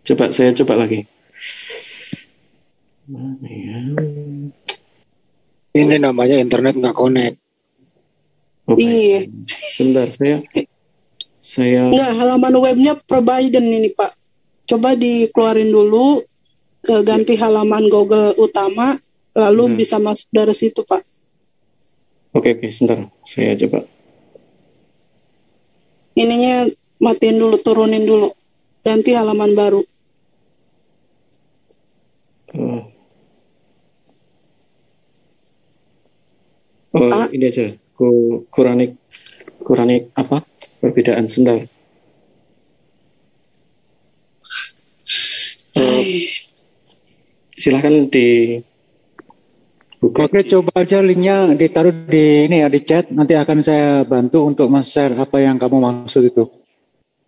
Coba saya coba lagi. Mana ya? Ini namanya internet nggak connect. Iya. Sebentar, saya Nggak, halaman webnya Pro-Biden ini Pak. Coba dikeluarin dulu, ganti halaman Google utama, lalu bisa masuk dari situ Pak. Oke, sebentar. Saya coba. Ininya matiin dulu, turunin dulu. Ganti halaman baru. Ini aja. Quranic apa? Perbedaan sebentar. Silahkan di buka. Oke, coba aja linknya ditaruh di ini ya, di chat. Nanti akan saya bantu untuk men-share apa yang kamu maksud itu.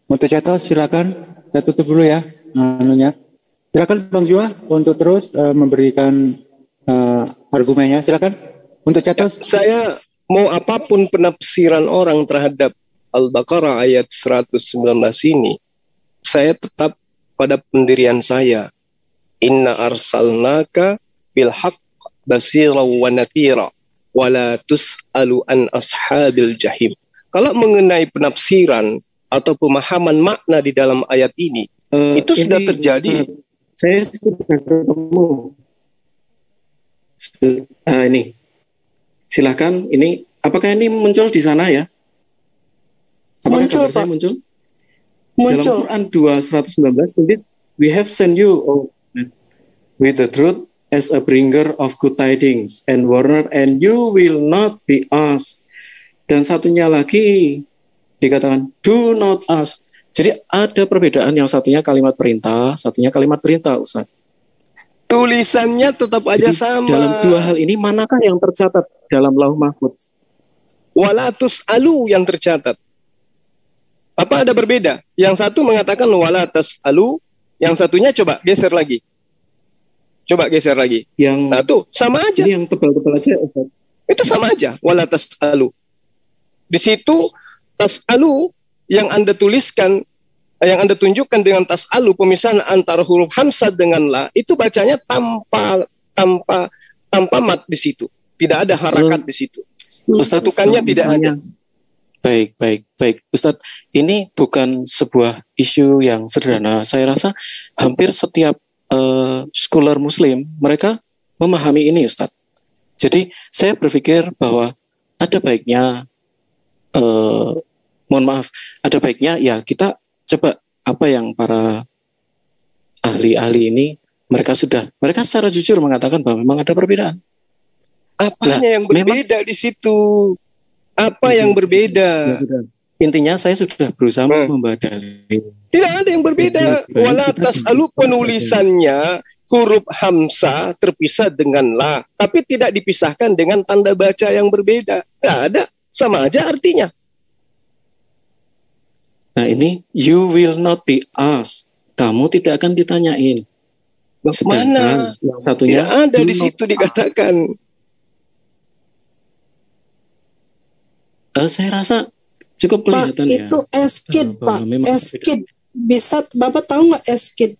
Untuk chat silakan. Saya tutup dulu ya anunya. Silakan Bang Jua untuk terus memberikan argumennya. Silakan untuk chat. Saya mau apapun penafsiran orang terhadap Al-Baqarah ayat 119 ini, saya tetap pada pendirian saya. Inna arsalnaka bil haqq basira wa natira wa la tus'alu an ashabil jahim. Kalau mengenai penafsiran atau pemahaman makna di dalam ayat ini, itu sudah terjadi. Saya sudah ketemu. Ini. Silahkan, ini apakah ini muncul di sana ya? Apakah muncul, Pak. Muncul? Muncul. Dalam Quran 2:19, we have sent you with the truth as a bringer of good tidings and warner, and you will not be asked. Dan satunya lagi dikatakan, do not ask. Jadi ada perbedaan, yang satunya kalimat perintah, satunya kalimat perintah, Ustaz. Tulisannya tetap aja sama. Dalam dua hal ini, manakah yang tercatat dalam Lauh Mahfuz? Walatus alu yang tercatat. Apa ada berbeda? Yang satu mengatakan walatas alu, yang satunya coba geser lagi. Coba geser lagi. Nah tuh sama aja. Ini yang tebal-tebal aja, Ustaz. Itu sama aja, walatas alu. Di situ tas alu yang Anda tuliskan, yang Anda tunjukkan dengan tas alu, pemisahan antara huruf hamzah dengan la, itu bacanya tanpa mat di situ. Tidak ada harakat di situ. Ustaz, tukannya tidak ada. Baik. Ustaz, ini bukan sebuah isu yang sederhana. Saya rasa hampir setiap scholar Muslim, mereka memahami ini, Ustaz. Jadi saya berpikir bahwa ada baiknya, mohon maaf, ada baiknya ya kita coba apa yang para ahli-ahli ini mereka secara jujur mengatakan bahwa memang ada perbedaan. Apanya yang berbeda di situ? Apa yang berbeda? Intinya saya sudah berusaha membadali. Tidak ada yang berbeda. Walatas alu penulisannya huruf hamzah terpisah dengan la, tapi tidak dipisahkan dengan tanda baca yang berbeda. Tidak ada, sama aja artinya. Nah ini, you will not be asked. Kamu tidak akan ditanyain. Mana? Yang satunya tidak ada di situ dikatakan. Saya rasa cukup kelihatan Pak, itu eskid, Pak. Eskid. Bisa, Bapak tahu nggak eskid?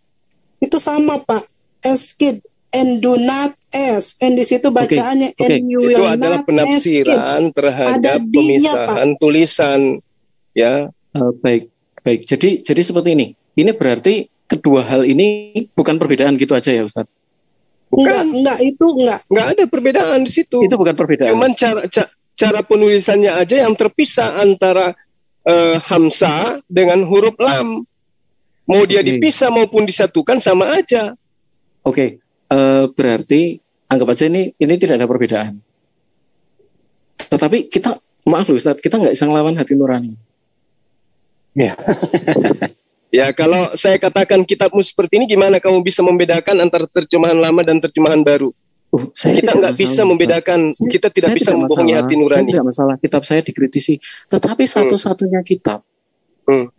Itu sama, Pak. Eskid. And do not ask. And di situ bacaannya and you will not ask. Itu adalah penafsiran terhadap pemisahan tulisan. Ya. Baik. Jadi seperti ini. Ini berarti kedua hal ini bukan perbedaan gitu aja ya, Ustaz? Bukan. Enggak ada perbedaan di situ. Itu bukan perbedaan. Cuman cara penulisannya aja yang terpisah antara hamzah dengan huruf lam. Mau dia dipisah maupun disatukan sama aja. Berarti anggap aja ini tidak ada perbedaan. Tetapi kita, maaf loh Ustaz, kita nggak bisa ngelawan hati nurani. Ya. Ya, kalau saya katakan kitabmu seperti ini, gimana kamu bisa membedakan antara terjemahan lama dan terjemahan baru? Kita nggak bisa membedakan, kita tidak bisa membohongi hati nurani. Tidak masalah, kitab saya dikritisi. Tetapi satu-satunya kitab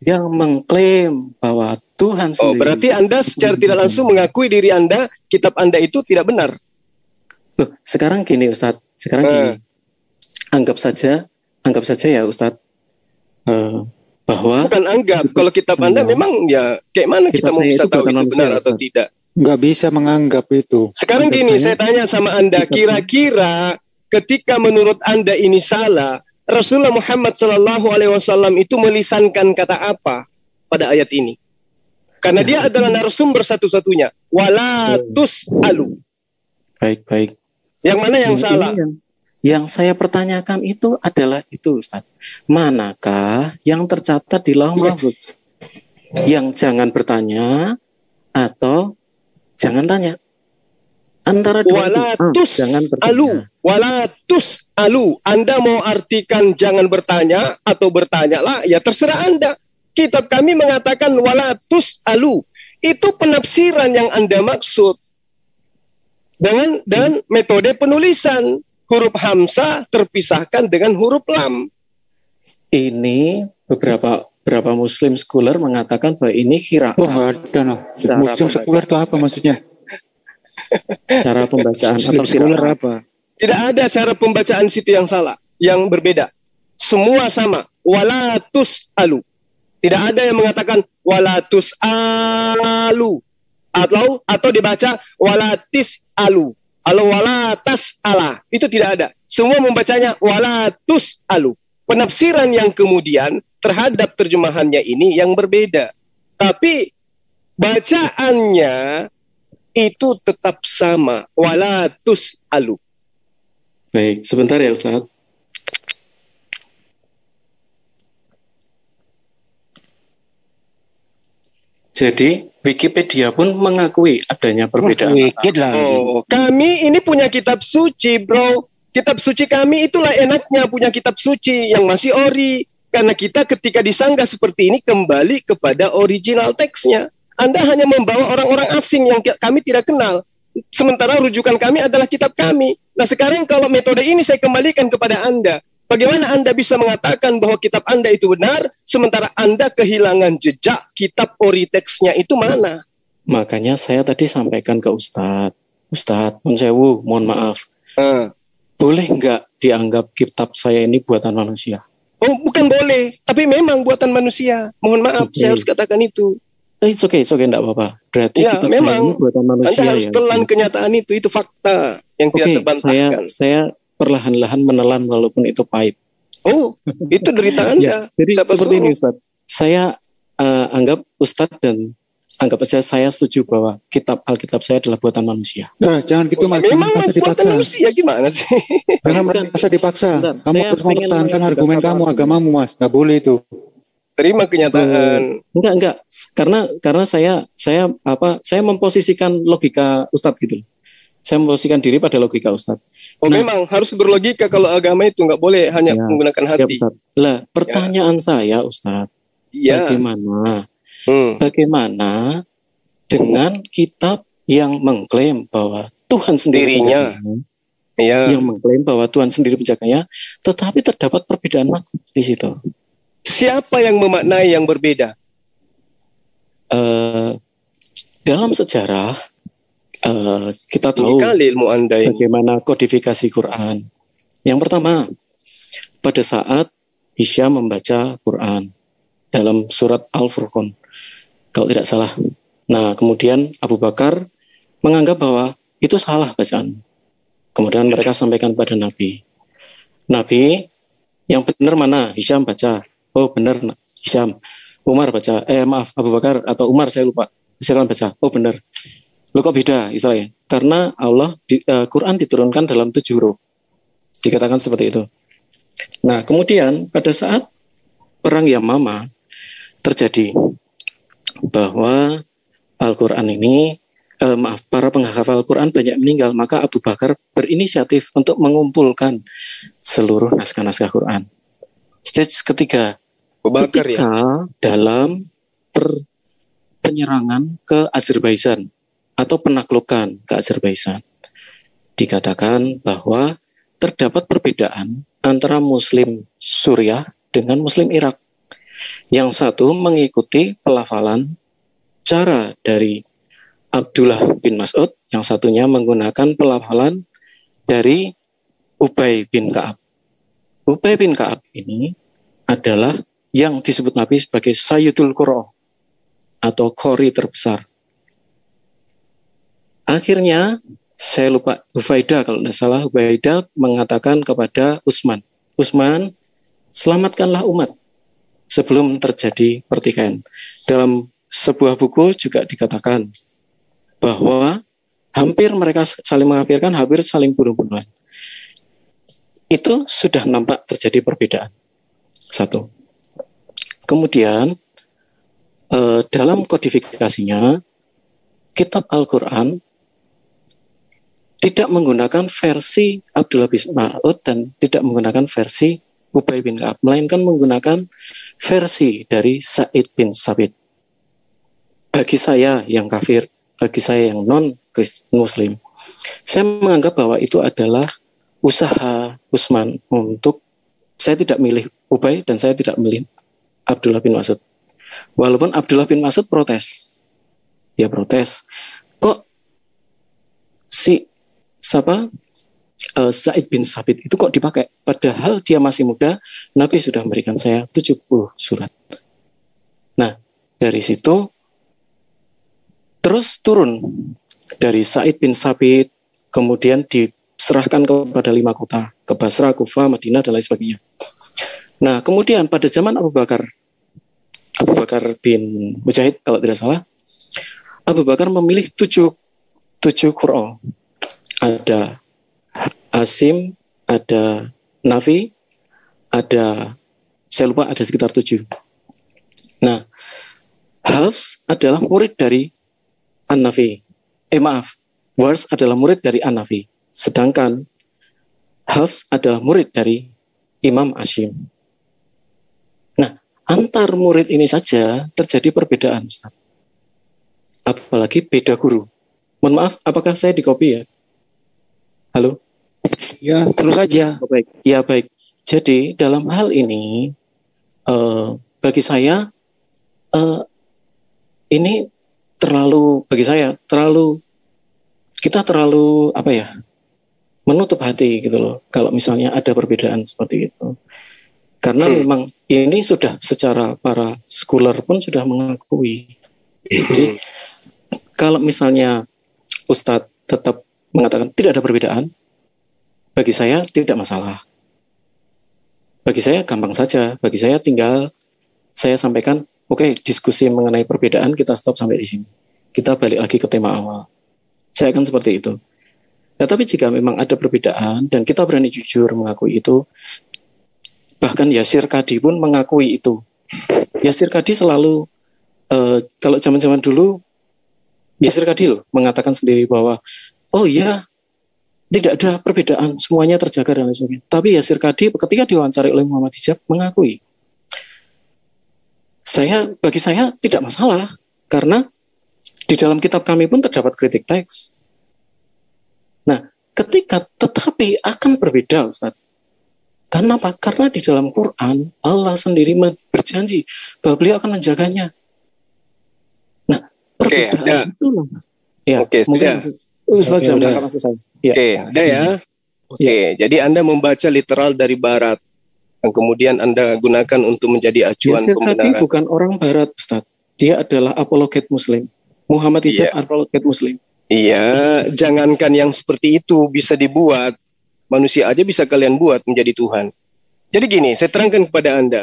yang mengklaim bahwa Tuhan sendiri. Berarti Anda secara tidak langsung mengakui diri Anda, kitab Anda itu tidak benar. Loh, sekarang gini Ustadz, gini. Anggap saja ya Ustadz, bahwa bukan anggap. Kalau kitab Anda memang ya kayak mana kita mau bisa tahu itu benar atau tidak? Nggak bisa menganggap itu. Sekarang gini, saya tanya sama Anda, kira-kira ketika menurut Anda ini salah, Rasulullah Muhammad SAW itu melisankan kata apa pada ayat ini? Karena dia adalah narasumber satu-satunya. Wala tus'alu. Baik. Yang mana yang salah? Yang saya pertanyakan itu adalah itu, Ustaz. Manakah yang tercatat di Lauh Mahfuz? Yang jangan bertanya atau jangan tanya? Antara dua itu. Jangan bertanya. Wala tus'alu. Anda mau artikan jangan bertanya atau bertanyalah, ya terserah Anda. Kitab kami mengatakan wala tus'alu. Itu penafsiran yang Anda maksud. Dan metode penulisan. Huruf hamzah terpisahkan dengan huruf lam. Ini beberapa Muslim scholar mengatakan bahwa ini kira. Oh, nggak ada noh. Muslim scholar itu apa maksudnya? Cara pembacaan atau scholar apa? Tidak ada cara pembacaan situ yang salah, yang berbeda. Semua sama. Wala tus'alu. Tidak ada yang mengatakan wala tus'alu atau dibaca wala tis'alu. Wala tas'ala, itu tidak ada. Semua membacanya wala tus'alu. Penafsiran yang kemudian terhadap terjemahannya ini yang berbeda. Tapi bacaannya itu tetap sama. Wala tus'alu. Baik, sebentar ya Ustaz. Jadi Wikipedia pun mengakui adanya perbedaan. Kami ini punya kitab suci, bro. Kitab suci kami itulah enaknya punya kitab suci yang masih ori. Karena kita ketika disanggah seperti ini kembali kepada original teksnya. Anda hanya membawa orang-orang asing yang kami tidak kenal. Sementara rujukan kami adalah kitab kami. Nah sekarang kalau metode ini saya kembalikan kepada Anda. Bagaimana Anda bisa mengatakan bahwa kitab Anda itu benar, sementara Anda kehilangan jejak kitab ori teksnya itu mana? Makanya saya tadi sampaikan ke Ustadz, mohon maaf. Boleh nggak dianggap kitab saya ini buatan manusia? Oh, bukan boleh, tapi memang buatan manusia. Mohon maaf, saya harus katakan itu. It's okay, enggak apa-apa. Berarti ya, kitab memang, saya ini buatan manusia. Anda harus telan kenyataan itu fakta yang tidak terbantahkan. Saya perlahan-lahan menelan walaupun itu pahit. Oh, itu derita Anda. Jadi seperti ini Ustadz. Saya anggap Ustadz dan anggap saja saya setuju bahwa Alkitab saya adalah buatan manusia. Nah, jangan gitu Mas. Memang buatan manusia gimana sih? Jangan merasa dipaksa. Kamu harus mempertahankan argumen kamu, agamamu Mas. Nggak boleh itu. Terima kenyataan. Enggak. Karena saya memposisikan logika Ustadz gitu. Saya memposisikan diri pada logika Ustadz. Memang harus berlogika kalau agama itu nggak boleh hanya menggunakan hati. Lah, pertanyaan saya Ustadz, bagaimana dengan kitab yang mengklaim bahwa Tuhan sendiri yang mengklaim bahwa Tuhan sendiri penjaganya, tetapi terdapat perbedaan makna di situ. Siapa yang memaknai yang berbeda? Dalam sejarah kita tahu bagaimana kodifikasi Quran. Yang pertama, pada saat Hisham membaca Quran dalam surat Al-Furqan, kalau tidak salah. Nah, kemudian Abu Bakar menganggap bahwa itu salah bacaan. Kemudian mereka sampaikan pada Nabi. Nabi, yang benar mana? Hisham baca. Oh, benar Hisham. Umar baca. Abu Bakar atau Umar, saya lupa. Silakan baca. Oh, benar. Loh kok beda istilahnya? Karena Quran diturunkan dalam 7 huruf. Dikatakan seperti itu. Nah, kemudian pada saat perang Yamama terjadi bahwa Al-Quran ini, para penghafal Al-Quran banyak meninggal, maka Abu Bakar berinisiatif untuk mengumpulkan seluruh naskah-naskah Quran. Stage ketiga, ketika dalam penyerangan ke Azerbaijan atau penaklukan ke Azerbaijan, dikatakan bahwa terdapat perbedaan antara Muslim Suriah dengan Muslim Irak. Yang satu mengikuti pelafalan cara dari Abdullah bin Mas'ud, yang satunya menggunakan pelafalan dari Ubay bin Ka'ab. Ubay bin Ka'ab ini adalah yang disebut Nabi sebagai Sayyidul Qur'an atau Qori terbesar. Akhirnya, saya lupa, Hufaidah kalau tidak salah, Hufaidah mengatakan kepada Utsman, Utsman, selamatkanlah umat sebelum terjadi pertikaian. Dalam sebuah buku juga dikatakan bahwa hampir mereka saling mengkafirkan, hampir saling bunuh-bunuhan. Itu sudah nampak terjadi perbedaan. Satu. Kemudian, dalam kodifikasinya, kitab Al-Quran tidak menggunakan versi Abdullah bin Mas'ud dan tidak menggunakan versi Ubay bin Ka'ab, melainkan menggunakan versi dari Sa'id bin Sabit. Bagi saya yang kafir, bagi saya yang non-Muslim, saya menganggap bahwa itu adalah usaha Utsman untuk, saya tidak milih Ubay dan saya tidak milih Abdullah bin Mas'ud. Walaupun Abdullah bin Mas'ud protes. Dia protes. Kok si Sa'id bin Sabit itu kok dipakai? Padahal dia masih muda, Nabi sudah memberikan saya 70 surat. Nah, dari situ terus turun dari Sa'id bin Sabit, kemudian diserahkan kepada 5 kota, ke Basra, Kufah, Madinah, dan lain sebagainya. Nah, kemudian pada zaman Abu Bakar bin Mujahid, kalau tidak salah, Abu Bakar memilih 7 Qur'an. Ada Asim, ada Nafi, ada, saya lupa, ada sekitar 7. Nah, Hafs adalah murid dari An-Nafi. Wars adalah murid dari An-Nafi. Sedangkan Hafs adalah murid dari Imam Asim. Nah, antar murid ini saja terjadi perbedaan, Ustaz. Apalagi beda guru. Mohon maaf, apakah saya di-copy ya? Halo? Ya, terus saja. Oh, baik. Ya, baik. Jadi, dalam hal ini, bagi saya, ini kita terlalu, menutup hati gitu loh, kalau misalnya ada perbedaan seperti itu. Karena memang ini sudah secara para scholar pun sudah mengakui. Jadi, kalau misalnya Ustadz tetap mengatakan tidak ada perbedaan, bagi saya tidak masalah. Bagi saya gampang saja. Bagi saya tinggal saya sampaikan, oke, diskusi mengenai perbedaan kita stop sampai di sini. Kita balik lagi ke tema awal. Saya akan seperti itu. Nah, tapi jika memang ada perbedaan dan kita berani jujur mengakui itu, bahkan Yasir Qadhi pun mengakui itu. Yasir Qadhi selalu, kalau zaman-zaman dulu, Yasir Qadhi loh mengatakan sendiri bahwa oh iya, tidak ada perbedaan, semuanya terjaga dan lain sebagainya. Tapi Yasir Qadhi ketika diwawancari oleh Muhammad Hijab mengakui. Bagi saya tidak masalah, karena di dalam kitab kami pun terdapat kritik teks. Nah, tetapi akan berbeda, Ustaz. Karena apa? Karena di dalam Quran Allah sendiri berjanji bahwa beliau akan menjaganya. Nah, perbedaan itu ya, mungkin Ustaz jangan menangkap maksud saya. Ya. Udah ya. Jadi Anda membaca literal dari Barat, yang kemudian Anda gunakan untuk menjadi acuan pembenaran. Yasir bukan orang Barat, Ustaz. Dia adalah apologet Muslim. Muhammad Hijab apologet Muslim. Iya, jangankan yang seperti itu bisa dibuat, manusia aja bisa kalian buat menjadi Tuhan. Jadi gini, saya terangkan kepada Anda.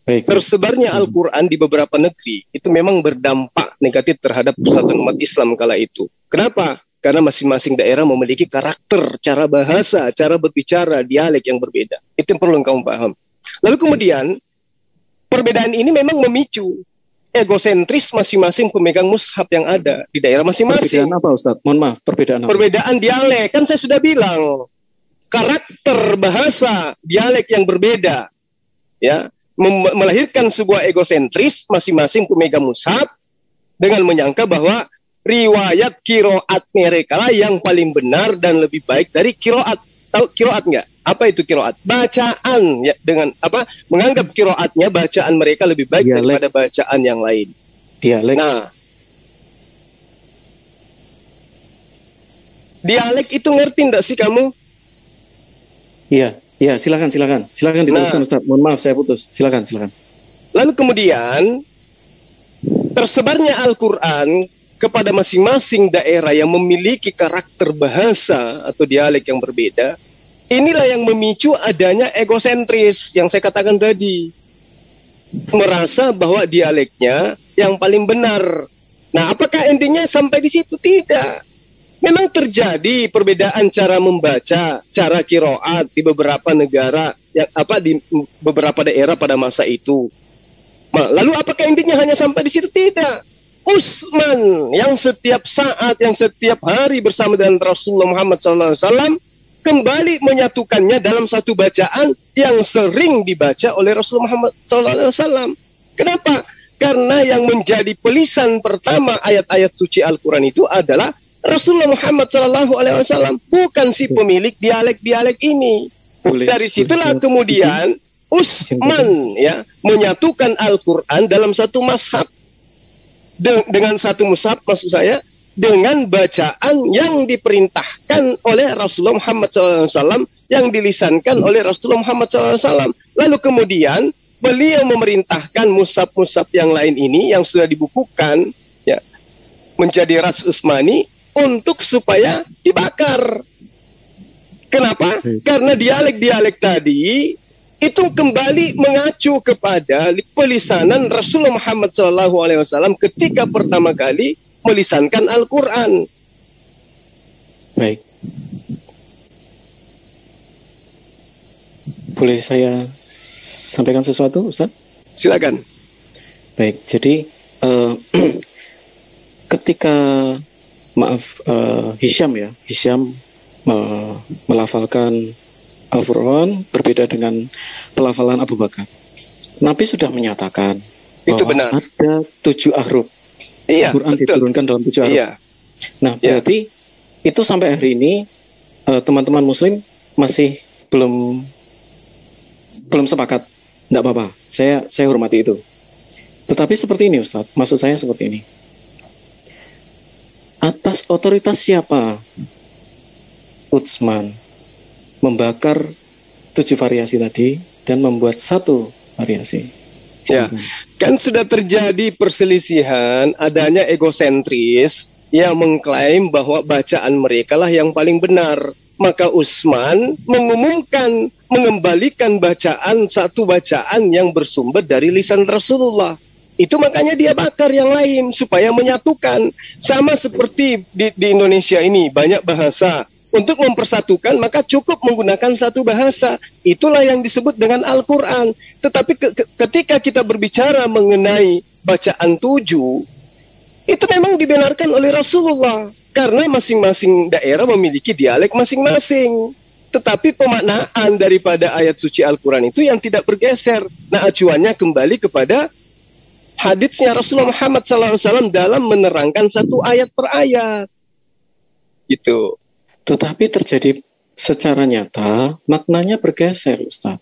Baik. Tersebarnya Al-Quran di beberapa negeri itu memang berdampak negatif terhadap persatuan umat Islam kala itu. Kenapa? Karena masing-masing daerah memiliki karakter, cara bahasa, cara berbicara, dialek yang berbeda. Itu yang perlu kamu paham. Lalu kemudian, perbedaan ini memang memicu egosentris masing-masing pemegang mushaf yang ada di daerah masing-masing. Perbedaan apa, Ustaz? Mohon maaf, perbedaan apa? Perbedaan dialek, kan saya sudah bilang. Karakter bahasa, dialek yang berbeda. Ya, melahirkan sebuah egosentris masing-masing pemegang mushaf dengan menyangka bahwa riwayat kiroat mereka lah yang paling benar dan lebih baik dari kiroat. Tahu kiroat nggak? Apa itu kiroat? Bacaan, ya, dengan apa? Menganggap kiroatnya bacaan mereka lebih baik daripada bacaan yang lain. Dialek. Nah, dialek itu ngerti nggak sih kamu? Iya, silakan diteruskan, Ustaz. Mohon maaf saya putus. Silakan. Lalu kemudian tersebarnya Al-Quran kepada masing-masing daerah yang memiliki karakter bahasa atau dialek yang berbeda. Inilah yang memicu adanya egosentris yang saya katakan tadi. Merasa bahwa dialeknya yang paling benar. Nah, apakah endingnya sampai di situ? Tidak. Memang terjadi perbedaan cara membaca, cara qiraat di beberapa negara, di beberapa daerah pada masa itu. Nah, lalu apakah endingnya hanya sampai di situ? Tidak. Utsman yang setiap saat, yang setiap hari bersama dengan Rasulullah Muhammad SAW kembali menyatukannya dalam satu bacaan yang sering dibaca oleh Rasulullah Muhammad SAW. Kenapa? Karena yang menjadi pelisan pertama ayat-ayat suci Al-Quran itu adalah Rasulullah Muhammad SAW, bukan si pemilik dialek-dialek ini. Dari situlah kemudian Utsman ya menyatukan Al-Quran dalam satu mazhab. Dengan satu mushaf, maksud saya, dengan bacaan yang diperintahkan oleh Rasulullah Muhammad SAW, yang dilisankan oleh Rasulullah Muhammad SAW. Lalu kemudian beliau memerintahkan mushaf-mushaf yang lain ini yang sudah dibukukan ya menjadi Ras Utsmani untuk supaya dibakar. Kenapa? Karena dialek-dialek tadi itu kembali mengacu kepada pelisanan Rasulullah Muhammad SAW ketika pertama kali melisankan Al-Quran. Baik. Boleh saya sampaikan sesuatu, Ustaz? Silakan. Baik, jadi ketika Hisham melafalkan Al-Furqan berbeda dengan pelafalan Abu Bakar. Nabi sudah menyatakan itu bahwa benar. Ada 7 ahruf. Iya, Al-Quran diturunkan dalam 7 ahruf. Iya. Nah, berarti itu sampai hari ini teman-teman Muslim masih belum sepakat. Tidak apa-apa. Saya hormati itu. Tetapi seperti ini, Ustaz. Maksud saya seperti ini. Atas otoritas siapa Utsman membakar 7 variasi tadi dan membuat 1 variasi? Ya, kan sudah terjadi perselisihan, adanya egosentris yang mengklaim bahwa bacaan mereka lah yang paling benar. Maka Utsman mengembalikan satu bacaan yang bersumber dari lisan Rasulullah. Itu makanya dia bakar yang lain supaya menyatukan. Sama seperti di Indonesia ini banyak bahasa. Untuk mempersatukan maka cukup menggunakan satu bahasa. Itulah yang disebut dengan Al-Quran. Tetapi ketika kita berbicara mengenai bacaan 7, itu memang dibenarkan oleh Rasulullah. Karena masing-masing daerah memiliki dialek masing-masing. Tetapi pemaknaan daripada ayat suci Al-Quran itu yang tidak bergeser. Nah, acuannya kembali kepada haditsnya Rasulullah Muhammad SAW dalam menerangkan satu ayat per ayat. Gitu. Tetapi terjadi secara nyata maknanya bergeser, Ustaz.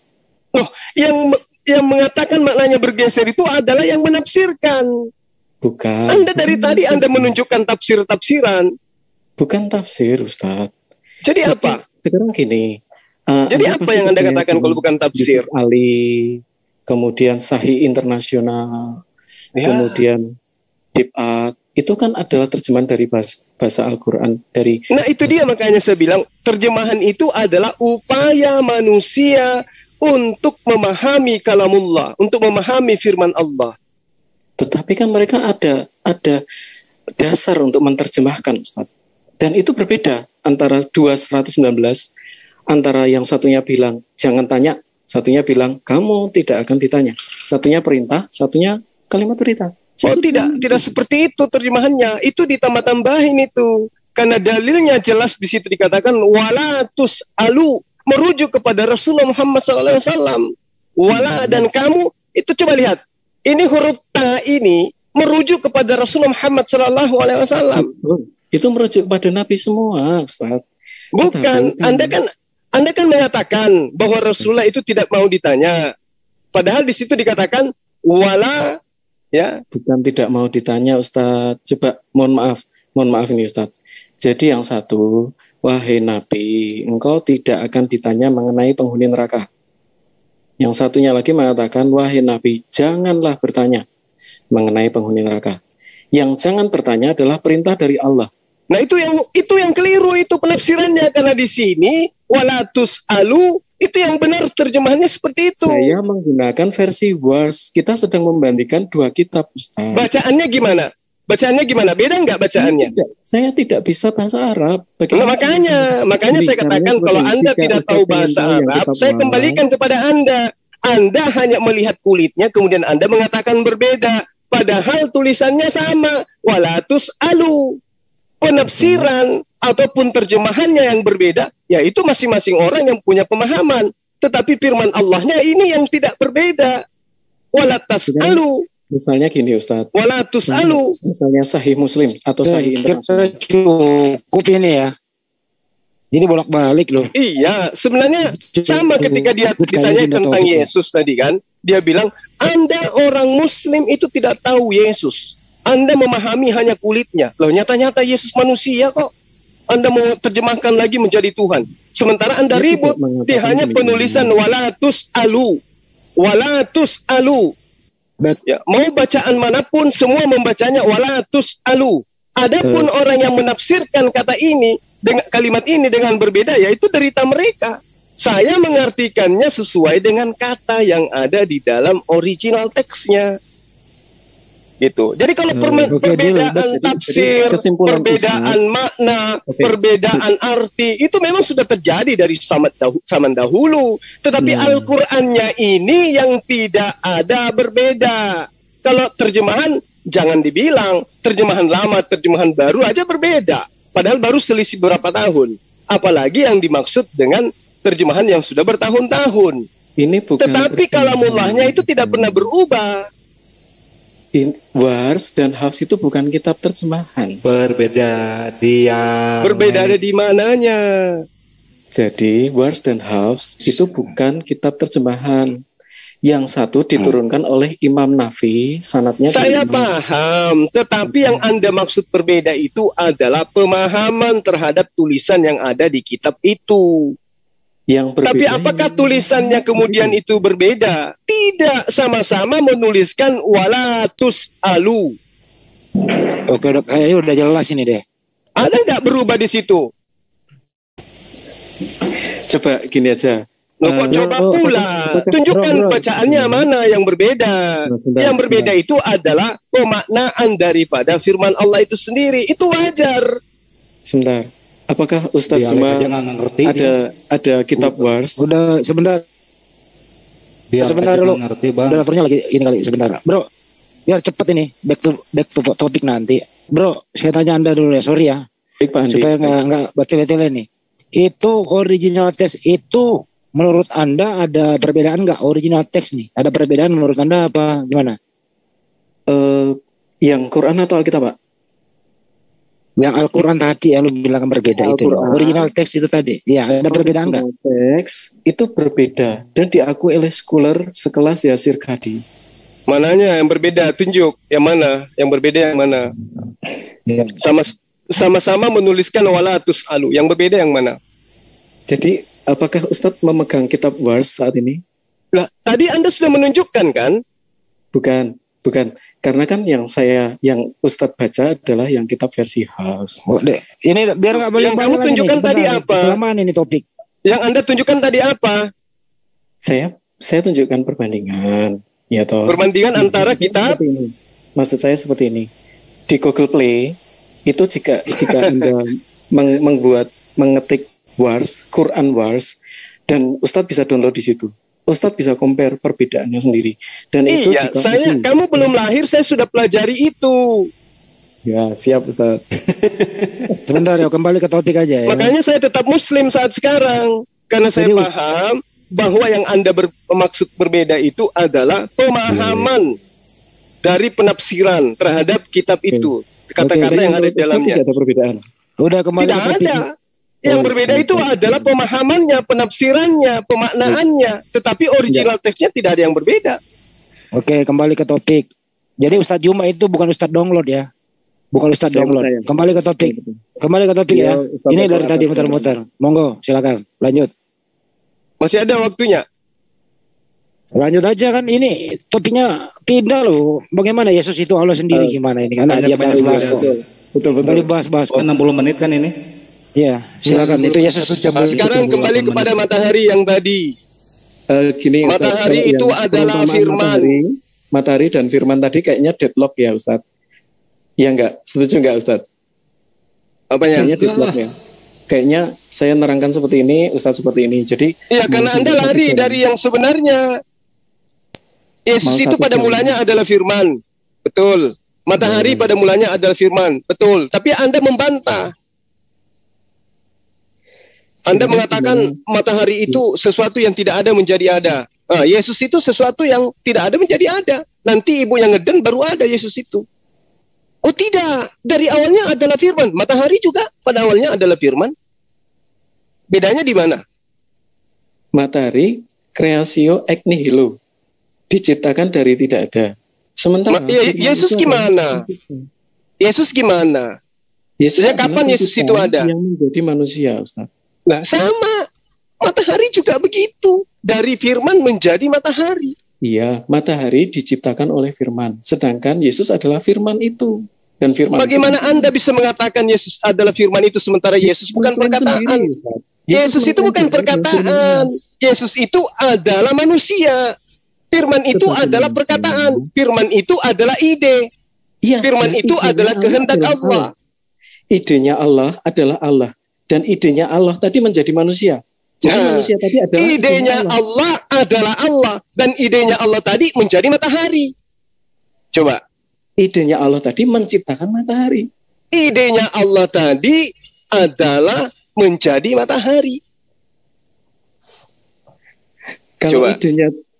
Loh, yang mengatakan maknanya bergeser itu adalah yang menafsirkan. Bukan. Anda dari tadi Anda menunjukkan tafsir-tafsiran. Bukan tafsir, Ustaz. Jadi apa? Sekarang gini. Jadi apa yang Anda katakan kalau bukan tafsir? Ali, kemudian Sahih Internasional, kemudian Dib'at, itu kan adalah terjemahan dari bahasa Al-Quran dari. Nah, itu dia makanya saya bilang terjemahan itu adalah upaya manusia untuk memahami kalamullah, untuk memahami firman Allah. Tetapi kan mereka ada dasar untuk menerjemahkan, Ustaz. Dan itu berbeda antara 219, antara yang satunya bilang jangan tanya, satunya bilang kamu tidak akan ditanya. Satunya perintah, satunya kalimat perintah. Oh, tidak seperti itu terjemahannya. Itu ditambah-tambahin itu. Karena dalilnya jelas di situ dikatakan wala tus'alu, merujuk kepada Rasulullah Muhammad SAW. Wala dan kamu, itu coba lihat. Ini huruf ta ini merujuk kepada Rasulullah Muhammad SAW. Itu merujuk kepada Nabi semua, Ustaz. Bukan, Anda kan mengatakan bahwa Rasulullah itu tidak mau ditanya. Padahal di situ dikatakan wala. Ya, bukan tidak mau ditanya, Ustaz. Coba, mohon maaf ini, Ustaz. Jadi yang satu, wahai Nabi, engkau tidak akan ditanya mengenai penghuni neraka. Yang satunya lagi mengatakan, wahai Nabi, janganlah bertanya mengenai penghuni neraka. Yang jangan bertanya adalah perintah dari Allah. Nah itu yang keliru itu penafsirannya, karena di sini walatus alu itu yang benar terjemahannya seperti itu. Saya menggunakan versi Wars. Kita sedang membandingkan dua kitab, Ustaz. Bacaannya gimana? Bacaannya gimana? Beda nggak bacaannya? Saya tidak bisa bahasa Arab. Nah, makanya saya katakan kalau Anda tidak tahu bahasa Arab, saya kembalikan kepada Anda. Anda hanya melihat kulitnya, kemudian Anda mengatakan berbeda. Padahal tulisannya sama. Walatus alu. Penafsiran ataupun terjemahannya yang berbeda, yaitu masing-masing orang yang punya pemahaman. Tetapi firman Allahnya ini yang tidak berbeda. Walatas alu. Misalnya gini Ustaz. Walatus alu. Misalnya Sahih Muslim atau Sahih Internasional. Cukup ini ya. Ini bolak-balik loh. Iya, sebenarnya sama ketika dia ditanya tentang Yesus tadi kan. Dia bilang, Anda orang Muslim itu tidak tahu Yesus. Anda memahami hanya kulitnya. Loh, nyata-nyata Yesus manusia kok. Anda mau terjemahkan lagi menjadi Tuhan. Sementara Anda ribut, dia hanya penulisan walatus alu. Walatus alu. Ya, mau bacaan manapun, semua membacanya walatus alu. Adapun orang yang menafsirkan kata ini, dengan kalimat ini dengan berbeda, yaitu derita mereka. Saya mengartikannya sesuai dengan kata yang ada di dalam original teksnya. Gitu. Jadi kalau perbedaan tafsir, perbedaan makna, perbedaan arti itu memang sudah terjadi dari zaman dahulu. Tetapi Al-Qur'annya ini yang tidak ada berbeda. Kalau terjemahan jangan dibilang terjemahan lama, terjemahan baru aja berbeda. Padahal baru selisih berapa tahun. Apalagi yang dimaksud dengan terjemahan yang sudah bertahun-tahun. Tetapi kalamullahnya itu tidak pernah berubah. Wars dan Hafs itu bukan kitab terjemahan. Berbeda ada di mananya. Jadi Wars dan Hafs itu bukan kitab terjemahan. Yang satu diturunkan oleh Imam Nafi, sanadnya. Saya paham, tetapi yang Anda maksud berbeda itu adalah pemahaman terhadap tulisan yang ada di kitab itu. Tapi apakah tulisannya kemudian itu berbeda? Tidak, sama-sama menuliskan walatus alu. Oke dok, kayaknya udah jelas ini deh. Ada nggak berubah di situ? Coba gini aja. Coba pula, tunjukkan bacaannya mana yang berbeda. Yang berbeda itu adalah pemaknaan daripada firman Allah itu sendiri. Itu wajar. Sebentar. Apakah Ustadz cuma ada kitab Wars? Udah sebentar. Sebentar dulu. Moderatornya lagi ini kali sebentar. Bro, biar cepet ini back to topik nanti. Bro, saya tanya Anda dulu ya, sorry ya. Baik, Pak Andi. Supaya enggak bertele-tele nih. Itu original text itu menurut Anda ada perbedaan enggak original text nih? Ada perbedaan menurut Anda apa gimana? Yang Quran atau Alkitab, Pak? Yang Al-Quran tadi yang lu bilang berbeda itu original text itu tadi. Ya, ada perbedaan enggak? Teks itu berbeda dan diakui oleh scholar sekelas Yasir Khadi. Mananya yang berbeda? Tunjuk yang mana? Yang berbeda yang mana? Sama-sama menuliskan walatus alu. Yang berbeda yang mana? Jadi, apakah Ustadz memegang kitab Wars saat ini? Lah, tadi Anda sudah menunjukkan kan? Bukan. Karena kan yang Ustadz baca adalah yang kitab versi Hafs. Ini biar nggak boleh. Yang kamu tunjukkan tadi apa? Kelamaan ini topik. Yang Anda tunjukkan tadi apa? Saya tunjukkan perbandingan. Ya toh. Perbandingan antara kitab. Maksud saya seperti ini. Di Google Play itu jika Anda mengetik Wars, Quran Wars, dan Ustadz bisa download di situ. Ustadz bisa compare perbedaannya sendiri. Dan itu kamu belum lahir, saya sudah pelajari itu. Ya, siap Ustadz. Sebentar ya, kembali ke topik aja ya. Makanya saya tetap Muslim saat sekarang. Karena saya paham bahwa yang Anda bermaksud berbeda itu adalah pemahaman dari penafsiran terhadap kitab itu. Kata-kata yang ada di dalamnya. Tidak ada perbedaan. Udah kembali tidak ada. Yang berbeda itu adalah pemahamannya, penafsirannya, pemaknaannya. Tetapi original teksnya tidak ada yang berbeda. Oke, kembali ke topik. Jadi Ustadz Juma itu bukan Ustadz download ya. Bukan Ustadz download. Kembali ke topik. Kembali ke topik ya. Ini dari tadi muter-muter. Monggo, silakan. Lanjut. Masih ada waktunya? Lanjut aja kan, ini topiknya pindah loh. Bagaimana Yesus itu Allah sendiri gimana ini? Karena dia bahas-bahas kok. Betul. Bahas-bahas 60 menit kan ini. Iya, silakan. Itu Yesus. Sekarang kembali kepada matahari yang tadi. Gini, matahari itu adalah firman. Matahari dan firman tadi kayaknya deadlock ya Ustaz. Ya enggak? Setuju enggak Ustaz? Apanya? Kayaknya deadlock ya. Kayaknya saya nerangkan seperti ini, Ustaz seperti ini. Jadi iya, karena Anda lari dari yang sebenarnya. Yesus itu pada mulanya adalah firman. Betul. Matahari pada mulanya adalah firman. Betul. Tapi Anda membantah. Anda mengatakan matahari itu sesuatu yang tidak ada menjadi ada. Yesus itu sesuatu yang tidak ada menjadi ada. Nanti ibu yang ngeden baru ada Yesus itu. Oh tidak. Dari awalnya adalah firman. Matahari juga pada awalnya adalah firman. Bedanya di mana? Matahari creatio ex nihilo. Diciptakan dari tidak ada. Sementara Yesus gimana? Yesus gimana? Yesusnya kapan Yesus itu ada? Yang menjadi manusia, Ustaz. Nah, sama. Matahari juga begitu. Dari firman menjadi matahari. Iya, matahari diciptakan oleh firman. Sedangkan Yesus adalah firman itu. Dan firman bagaimana itu, Anda bisa mengatakan Yesus adalah firman itu sementara Yesus bukan perkataan? Sendiri, Yesus itu bukan perkataan. Yesus itu adalah manusia. Firman itu adalah perkataan. Firman itu adalah ide. Ya, firman itu adalah kehendak Allah. Idenya Allah adalah Allah. Dan idenya Allah tadi menjadi manusia. Jadi manusia tadi adalah idenya Allah adalah Allah. Dan idenya Allah tadi menjadi matahari. Coba. Idenya Allah tadi menciptakan matahari. Idenya Allah tadi adalah menjadi matahari. Kalau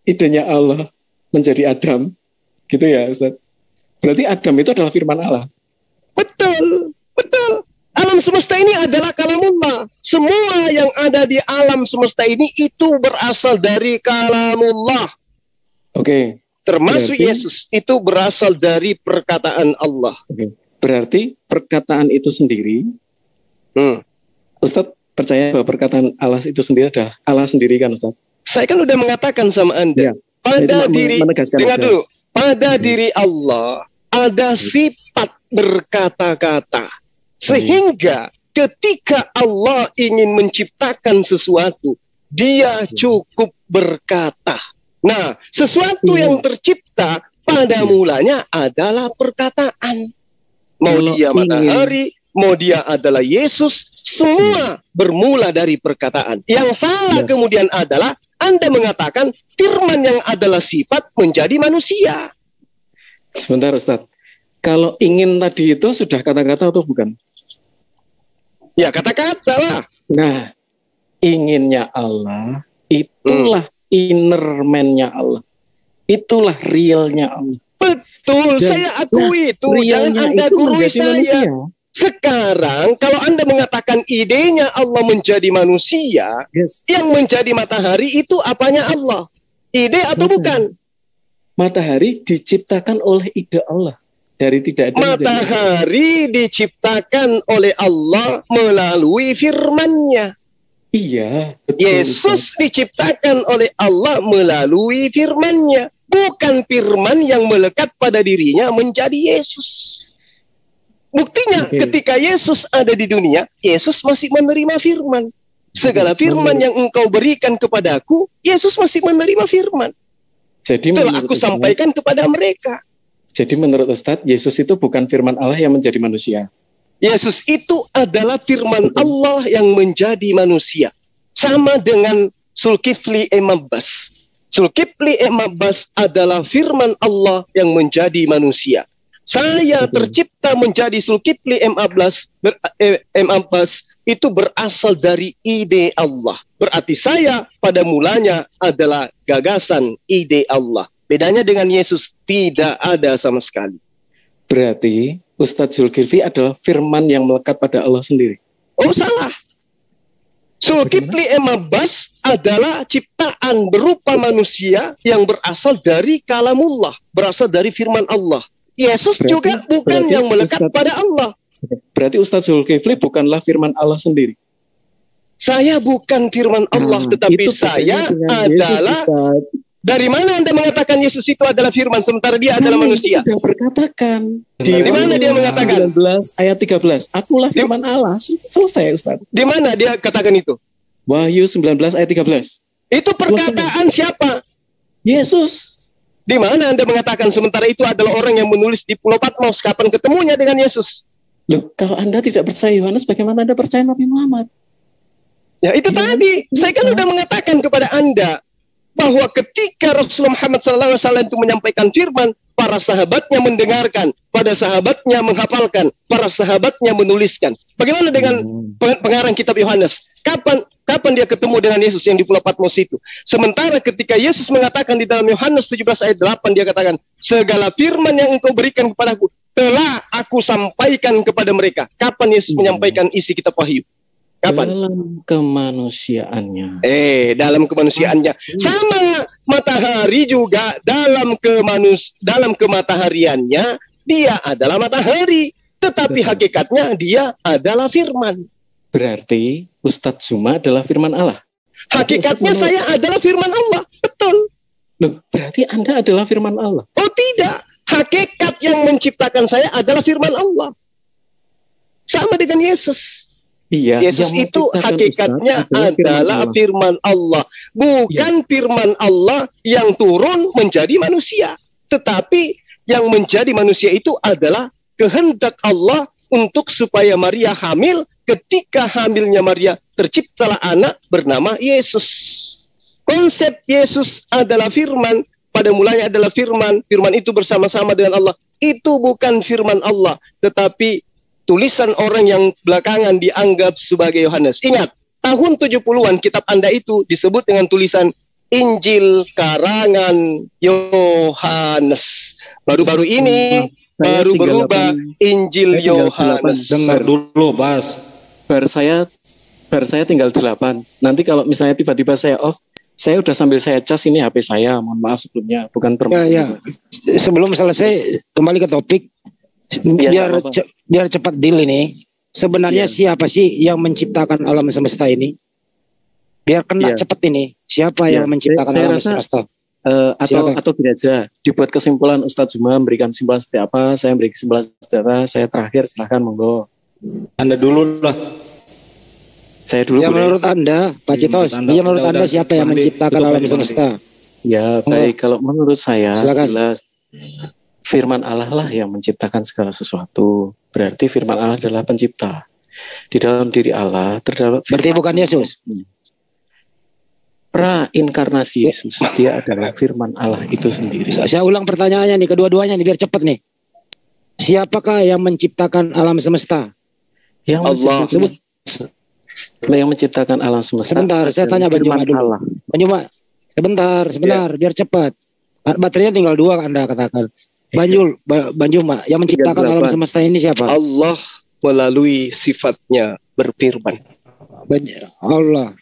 idenya Allah menjadi Adam, gitu ya Ustaz. Berarti Adam itu adalah firman Allah. Betul. Alam semesta ini adalah kalamullah. Semua yang ada di alam semesta ini itu berasal dari kalamullah. Oke. Termasuk berarti, Yesus itu berasal dari perkataan Allah. Oke. Berarti perkataan itu sendiri, Ustaz percaya bahwa perkataan Allah itu sendiri adalah Allah sendiri kan Ustaz? Saya kan udah mengatakan sama Anda, pada diri, dengar dulu, pada diri Allah ada sifat berkata-kata. Sehingga ketika Allah ingin menciptakan sesuatu, dia cukup berkata. Nah, sesuatu yang tercipta pada mulanya adalah perkataan. Mau dia matahari, mau dia adalah Yesus, semua bermula dari perkataan. Yang salah kemudian adalah Anda mengatakan firman yang adalah sifat menjadi manusia. Sebentar Ustaz, kalau ingin tadi itu sudah kata-kata atau bukan? Ya kata-kata lah. Nah, inginnya Allah, itulah inner man-nya Allah. Itulah realnya Allah. Betul, dan saya akui itu. Jangan Anda gurui saya. Manusia. Sekarang kalau Anda mengatakan idenya Allah menjadi manusia, yang menjadi matahari itu apanya Allah? Ide atau bukan? Matahari diciptakan oleh ide Allah. Dari tidak ada matahari diciptakan oleh Allah melalui firman-Nya. Iya, betul. Yesus diciptakan oleh Allah melalui firman-Nya. Bukan firman yang melekat pada dirinya menjadi Yesus. Buktinya ketika Yesus ada di dunia, Yesus masih menerima firman. Segala firman yang engkau berikan kepadaku, Yesus masih menerima firman. Jadi telah aku sampaikan kepada mereka. Jadi menurut Ustadz, Yesus itu bukan firman Allah yang menjadi manusia. Yesus itu adalah firman Allah yang menjadi manusia. Sama dengan Zulkifli Emabas. Zulkifli Emabas adalah firman Allah yang menjadi manusia. Saya tercipta menjadi Zulkifli Emabas itu berasal dari ide Allah. Berarti saya pada mulanya adalah gagasan ide Allah. Bedanya dengan Yesus tidak ada sama sekali. Berarti Ustadz Zulkifli adalah firman yang melekat pada Allah sendiri. Oh salah. Zulkifli Emabas adalah ciptaan berupa manusia yang berasal dari kalamullah, berasal dari firman Allah. Yesus juga bukan yang melekat pada Allah. Berarti Ustadz Zulkifli bukanlah firman Allah sendiri. Saya bukan firman Allah, tetapi saya adalah Dari mana Anda mengatakan Yesus itu adalah firman sementara dia adalah manusia? Sudah berkatakan Di mana dia mengatakan? 19 ayat 13. Akulah firman Allah. Selesai, Ustaz. Di mana dia katakan itu? Wahyu 19 ayat 13. Itu perkataan siapa? Yesus. Di mana Anda mengatakan sementara itu adalah orang yang menulis di Pulau Patmos? Kapan ketemunya dengan Yesus? Loh, kalau Anda tidak percaya Yohanes, bagaimana Anda percaya Nabi Muhammad? Ya itu tadi. Saya kan sudah mengatakan kepada Anda bahwa ketika Rasulullah Muhammad SAW itu menyampaikan firman, para sahabatnya mendengarkan, para sahabatnya menghafalkan, para sahabatnya menuliskan. Bagaimana dengan pengarang kitab Yohanes? Kapan dia ketemu dengan Yesus yang di Pulau Patmos itu? Sementara ketika Yesus mengatakan di dalam Yohanes 17 ayat 8, dia katakan, segala firman yang engkau berikan kepadaku, telah aku sampaikan kepada mereka. Kapan Yesus menyampaikan isi kitab Wahyu? Kapan? Dalam kemanusiaannya. Dalam kemanusiaannya. Sama matahari juga dalam kematahariannya dia adalah matahari, tetapi hakikatnya dia adalah firman. Berarti Ustadz Zuma adalah firman Allah. Hakikatnya saya adalah firman Allah. Betul. Loh, berarti Anda adalah firman Allah. Oh tidak. Hakikat yang menciptakan saya adalah firman Allah. Sama dengan Yesus. Iya, Yesus itu hakikatnya adalah firman Allah. Bukan firman Allah yang turun menjadi manusia. Tetapi yang menjadi manusia itu adalah kehendak Allah untuk supaya Maria hamil. Ketika hamilnya Maria, terciptalah anak bernama Yesus. Konsep Yesus adalah firman. Pada mulanya adalah firman. Firman itu bersama-sama dengan Allah. Itu bukan firman Allah, tetapi tulisan orang yang belakangan dianggap sebagai Yohanes. Ingat, tahun 70-an kitab Anda itu disebut dengan tulisan Injil karangan Yohanes. Baru-baru ini baru berubah Injil Yohanes. Dengar dulu, Bas. Bar saya tinggal 8. Nanti kalau misalnya tiba-tiba saya off, saya udah sambil saya cas ini HP saya. Mohon maaf sebelumnya, bukan permasalahan. Ya. Sebelum selesai, kembali ke topik. Biar cepat deal ini. Sebenarnya siapa sih yang menciptakan alam semesta ini? Biar kena cepat ini. Siapa yang menciptakan alam semesta? Atau gini aja, dibuat kesimpulan Ustadz Zuma memberikan kesimpulan seperti apa, saya beri kesimpulan seperti apa, saya terakhir, silahkan monggo. Anda dulu lah. Saya dulu. Ya menurut Anda, Pak Citos, menurut Anda siapa yang menciptakan alam semesta? Ya baik, kalau menurut saya silakan. Jelas firman Allah lah yang menciptakan segala sesuatu. Berarti firman Allah adalah pencipta. Di dalam diri Allah terdapat. Berarti bukan Yesus. Pra-inkarnasi Yesus, dia adalah firman Allah itu sendiri. Saya ulang pertanyaannya nih, kedua-duanya nih biar cepat nih. Siapakah yang menciptakan alam semesta? Allah. Yang menciptakan alam semesta. Sebentar, saya tanya Banjuma dulu. Banjuma, sebentar, biar cepat. Baterainya tinggal 2 Anda katakan. Banjuma, yang menciptakan alam semesta ini siapa? Allah melalui sifatnya berfirman. Allah.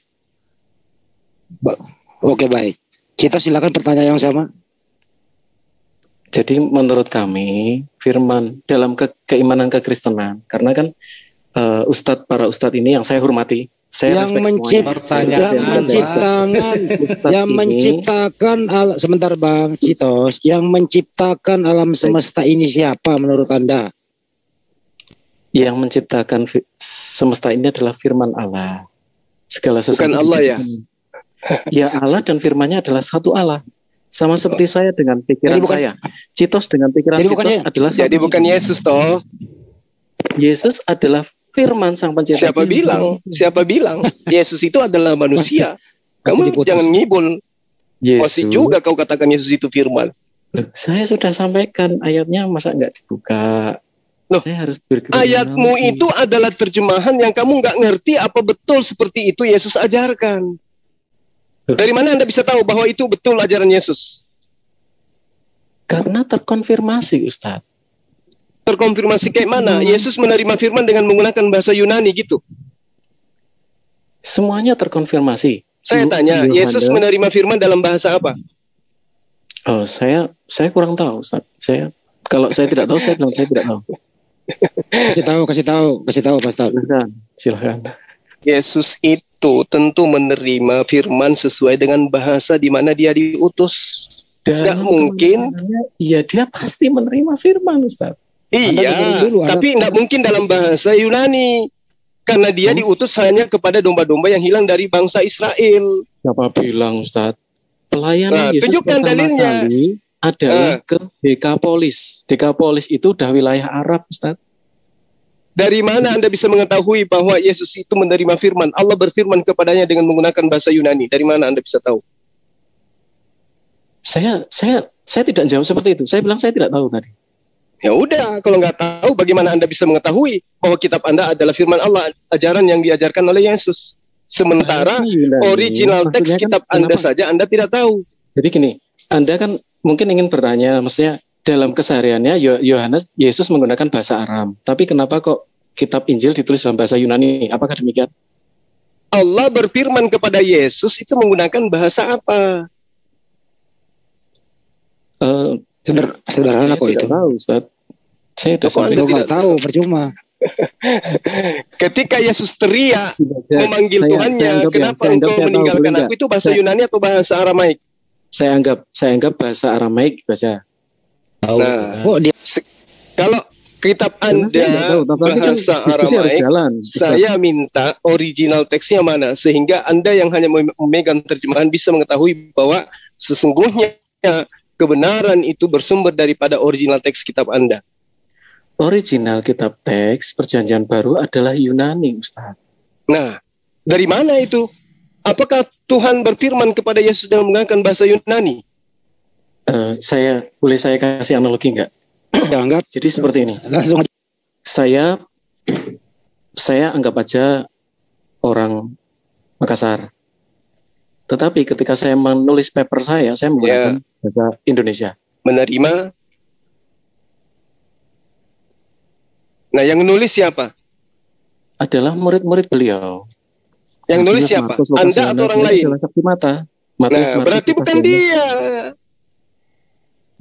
Oke, baik. Kita silakan pertanyaan yang sama. Jadi menurut kami firman dalam keimanan kekristenan, karena kan para ustadz ini yang saya hormati, saya yang menciptakan sebentar Bang Citos, yang menciptakan alam semesta ini siapa menurut Anda? Yang menciptakan semesta ini adalah firman Allah. Segala sesuatu bukan Allah ya? Ya Allah dan firman-Nya adalah satu Allah. Sama seperti saya dengan pikiran saya. Citos dengan pikiran Citos adalah satu. Jadi bukan Yesus toh. Yesus adalah firman sang pencipta. Siapa bilang Yesus itu adalah manusia? Kamu jangan ngibul. Pasti juga kau katakan Yesus itu firman. Loh, saya sudah sampaikan ayatnya, masa nggak dibuka? Loh, saya harus ayatmu itu adalah terjemahan yang kamu nggak ngerti apa betul seperti itu Yesus ajarkan. Dari mana Anda bisa tahu bahwa itu betul ajaran Yesus? Karena terkonfirmasi, Ustadz. Terkonfirmasi kayak mana? Yesus menerima firman dengan menggunakan bahasa Yunani gitu. Semuanya terkonfirmasi. Saya tanya, Yesus menerima firman dalam bahasa apa? Oh, saya kurang tahu, Ustaz. Kalau saya tidak tahu, saya bilang saya tidak tahu. Kasih tahu, Pastor. Silakan. Yesus itu tentu menerima firman sesuai dengan bahasa di mana dia diutus. Tidak mungkin. Iya, dia pasti menerima firman, Ustaz. Iya, tapi tidak mungkin dalam bahasa Yunani. Karena dia diutus hanya kepada domba-domba yang hilang dari bangsa Israel. Siapa bilang, Ustaz? Pelayanan Yesus tunjukkan dalilnya. Kali adalah ke Dekapolis. Dekapolis itu udah wilayah Arab, Ustaz. Dari mana Anda bisa mengetahui bahwa Yesus itu menerima firman? Allah berfirman kepadanya dengan menggunakan bahasa Yunani. Dari mana Anda bisa tahu? Saya tidak jawab seperti itu. Saya bilang saya tidak tahu tadi. Ya udah, kalau nggak tahu, bagaimana Anda bisa mengetahui bahwa kitab Anda adalah firman Allah, ajaran yang diajarkan oleh Yesus? Sementara original teks kitab Anda saja Anda tidak tahu. Jadi gini, Anda kan mungkin ingin bertanya, maksudnya dalam kesehariannya Yesus menggunakan bahasa Aram. Tapi kenapa kok kitab Injil ditulis dalam bahasa Yunani? Apakah demikian? Allah berfirman kepada Yesus itu menggunakan bahasa apa? Sederhana kok itu. Tahu, Ustaz. Saya tidak tahu, percuma. Ketika Yesus teriak memanggil Tuhannya, kenapa engkau meninggalkan aku, itu bahasa Yunani atau bahasa Aramaik? Saya anggap bahasa Aramaik baca. Nah, kalau kitab Anda bahasa Aramaik, saya minta original teksnya mana, sehingga Anda yang hanya memegang terjemahan bisa mengetahui bahwa sesungguhnya kebenaran itu bersumber daripada original teks kitab Anda. Original kitab teks Perjanjian Baru adalah Yunani, Ustaz. Nah, dari mana itu? Apakah Tuhan berfirman kepada Yesus dengan menggunakan bahasa Yunani? Boleh saya kasih analogi enggak? Ya, anggap. Jadi seperti ini. Langsung. Saya anggap aja orang Makassar. Tetapi ketika saya menulis paper saya menggunakan bahasa Indonesia. Menerima. Nah, yang menulis siapa? Adalah murid-murid beliau. Yang nulis siapa? Anda atau orang lain? Saksi mata. Berarti bukan dia.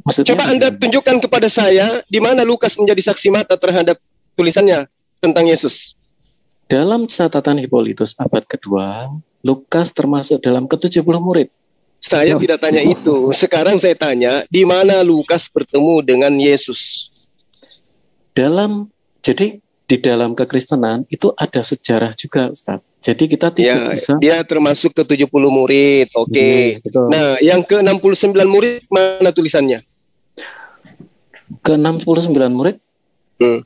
Maksudnya coba Anda tunjukkan kepada saya di mana Lukas menjadi saksi mata terhadap tulisannya tentang Yesus. Dalam catatan Hippolytus abad kedua, Lukas termasuk dalam ke-70 murid. Saya tidak tanya itu. Sekarang saya tanya, di mana Lukas bertemu dengan Yesus? Jadi di dalam kekristenan itu ada sejarah juga, Ustaz. Jadi kita tidak bisa. Dia termasuk ke-70 murid. Oke. Nah, yang ke-69 murid mana tulisannya? Ke-69 murid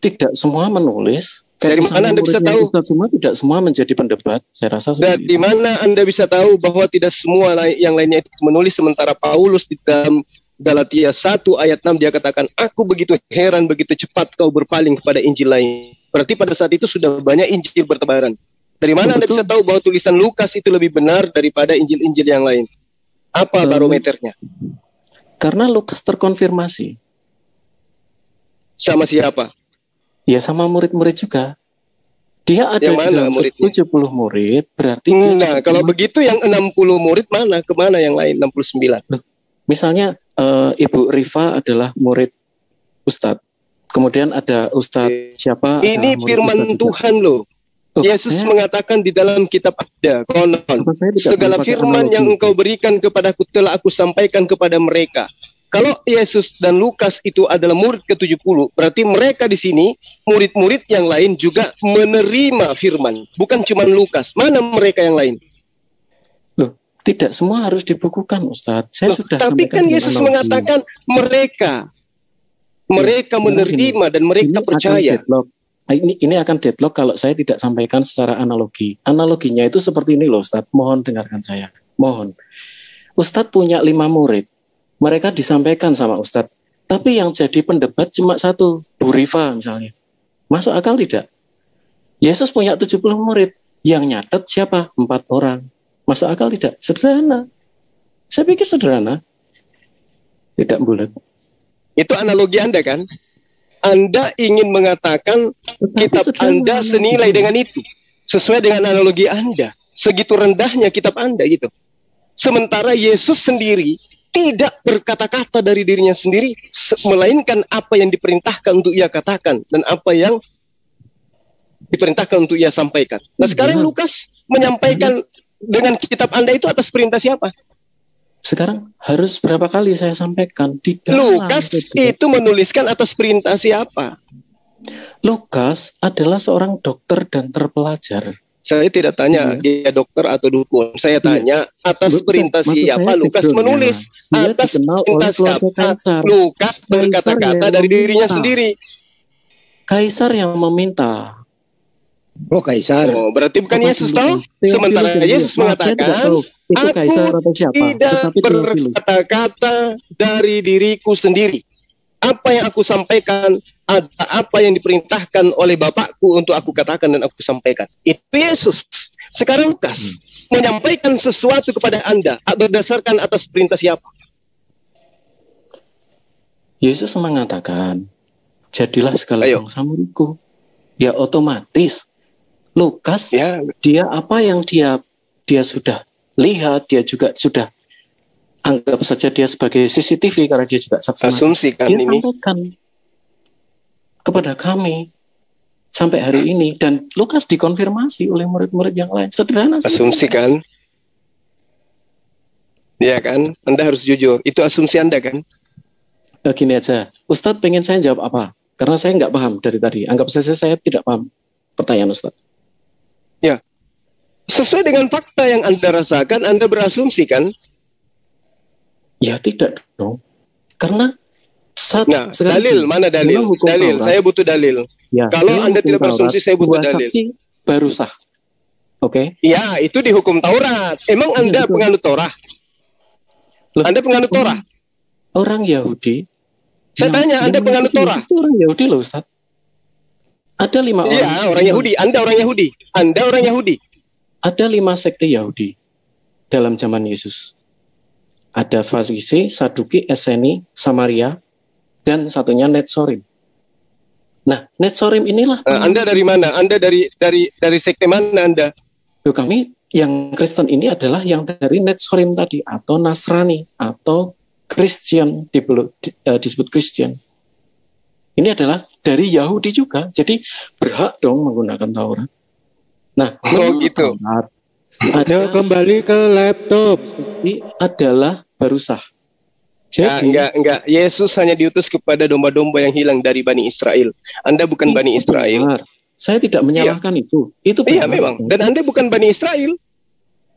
tidak semua menulis. Dari mana Anda bisa tahu? Tidak semua menjadi pendebat. Saya rasa. Dari mana Anda bisa tahu bahwa tidak semua yang lainnya itu menulis, sementara Paulus di dalam Galatia 1 ayat 6 dia katakan, aku begitu heran begitu cepat kau berpaling kepada Injil lain. Berarti pada saat itu sudah banyak Injil bertebaran. Dari mana Anda bisa tahu bahwa tulisan Lukas itu lebih benar daripada Injil-Injil yang lain? Apa barometernya? Karena Lukas terkonfirmasi. Sama siapa? Ya sama murid-murid juga. Dia ada yang mana muridnya? 70 murid, berarti. Nah, kalau begitu yang 60 murid mana? Kemana yang lain 69? Misalnya Ibu Rifa adalah murid Ustadz. Kemudian ada Ustadz siapa? Ini firman Tuhan loh. Yesus mengatakan di dalam kitab ada, konon, segala firman yang engkau berikan kepadaku telah aku sampaikan kepada mereka. Kalau Yesus dan Lukas itu adalah murid ke-70, berarti mereka di sini, murid-murid yang lain juga menerima firman. Bukan cuma Lukas. Mana mereka yang lain? Loh, tidak semua harus dibukukan, Ustadz. Tapi kan Yesus mengatakan mereka menerima dan mereka percaya. Ini akan deadlock kalau saya tidak sampaikan secara analogi. Analoginya itu seperti ini loh, Ustadz. Mohon dengarkan saya. Mohon. Ustadz punya 5 murid. Mereka disampaikan sama Ustadz. Tapi yang jadi pendebat cuma 1, Bu Rifa misalnya. Masuk akal tidak? Yesus punya 70 murid. Yang nyatet siapa? 4 orang. Masuk akal tidak? Sederhana. Saya pikir sederhana. Tidak bulat. Itu analogi Anda kan? Anda ingin mengatakan kitab Anda senilai dengan itu. Sesuai dengan analogi Anda. Segitu rendahnya kitab Anda gitu. Sementara Yesus sendiri tidak berkata-kata dari dirinya sendiri, melainkan apa yang diperintahkan untuk ia katakan. Dan apa yang diperintahkan untuk ia sampaikan. Nah sekarang Lukas menyampaikan dengan kitab Anda itu atas perintah siapa? Sekarang harus berapa kali saya sampaikan di dalam Lukas itu menuliskan atas perintah siapa? Lukas adalah seorang dokter dan terpelajar. Saya tidak tanya dia dokter atau dukun. Saya tanya atas perintah siapa Lukas menulis. Atas perintah siapa Lukas berkata-kata dari dirinya sendiri. Kaisar yang meminta. Oh, Kaisar. Oh, berarti bukan Yesus tahu? Sementara Yesus mengatakan, itu Kaisar atau siapa? tidak berkata-kata dari diriku sendiri. Apa yang aku sampaikan, ada apa yang diperintahkan oleh Bapakku untuk aku katakan dan aku sampaikan. Itu Yesus. Sekarang Lukas menyampaikan sesuatu kepada Anda berdasarkan atas perintah siapa? Yesus mengatakan, jadilah segala bangsa muridku. Ya otomatis Lukas, dia apa yang dia sudah lihat, dia juga sudah anggap saja dia sebagai CCTV karena dia juga saksi. Asumsikan dia sampaikan kepada kami sampai hari ini, dan Lukas dikonfirmasi oleh murid-murid yang lain. Sederhana. Asumsikan, ya kan? Anda harus jujur. Itu asumsi Anda kan? Gini aja, Ustadz pengen saya jawab apa? Karena saya nggak paham dari tadi. Anggap saja saya tidak paham pertanyaan Ustadz. Ya, sesuai dengan fakta yang Anda rasakan, Anda berasumsi kan? Ya tidak dong. Karena dalil, mana dalil? Dalil, Taurat. Saya butuh dalil. Ya, kalau Anda tidak berasumsi, saya butuh dalil. Saksi baru sah. Oke? Ya, itu di hukum Taurat. Emang Anda penganut Torah? Anda penganut Torah? Orang Yahudi. Saya tanya, Anda penganut Torah? Orang Yahudi loh, Ustaz. Ada 5 orang. Iya, orang Yahudi. Anda orang Yahudi. Anda orang Yahudi. Ada 5 sekte Yahudi dalam zaman Yesus. Ada Farisi, Saduki, Eseni, Samaria, dan satunya Netsorim. Nah, Netsorim inilah. Anda dari mana? Anda dari sekte mana Anda? Kami yang Kristen ini adalah yang dari Netsorim tadi, atau Nasrani, atau Christian, disebut Christian. Ini adalah dari Yahudi juga, jadi berhak dong menggunakan Taurat. Nah, gitu. Ada kembali ke laptop. Ini adalah baru sah. Jadi enggak. Yesus hanya diutus kepada domba-domba yang hilang dari Bani Israel. Anda bukan Bani Israel. Benar. Saya tidak menyalahkan itu. Itu benar. Iya memang. Dan Anda bukan Bani Israel.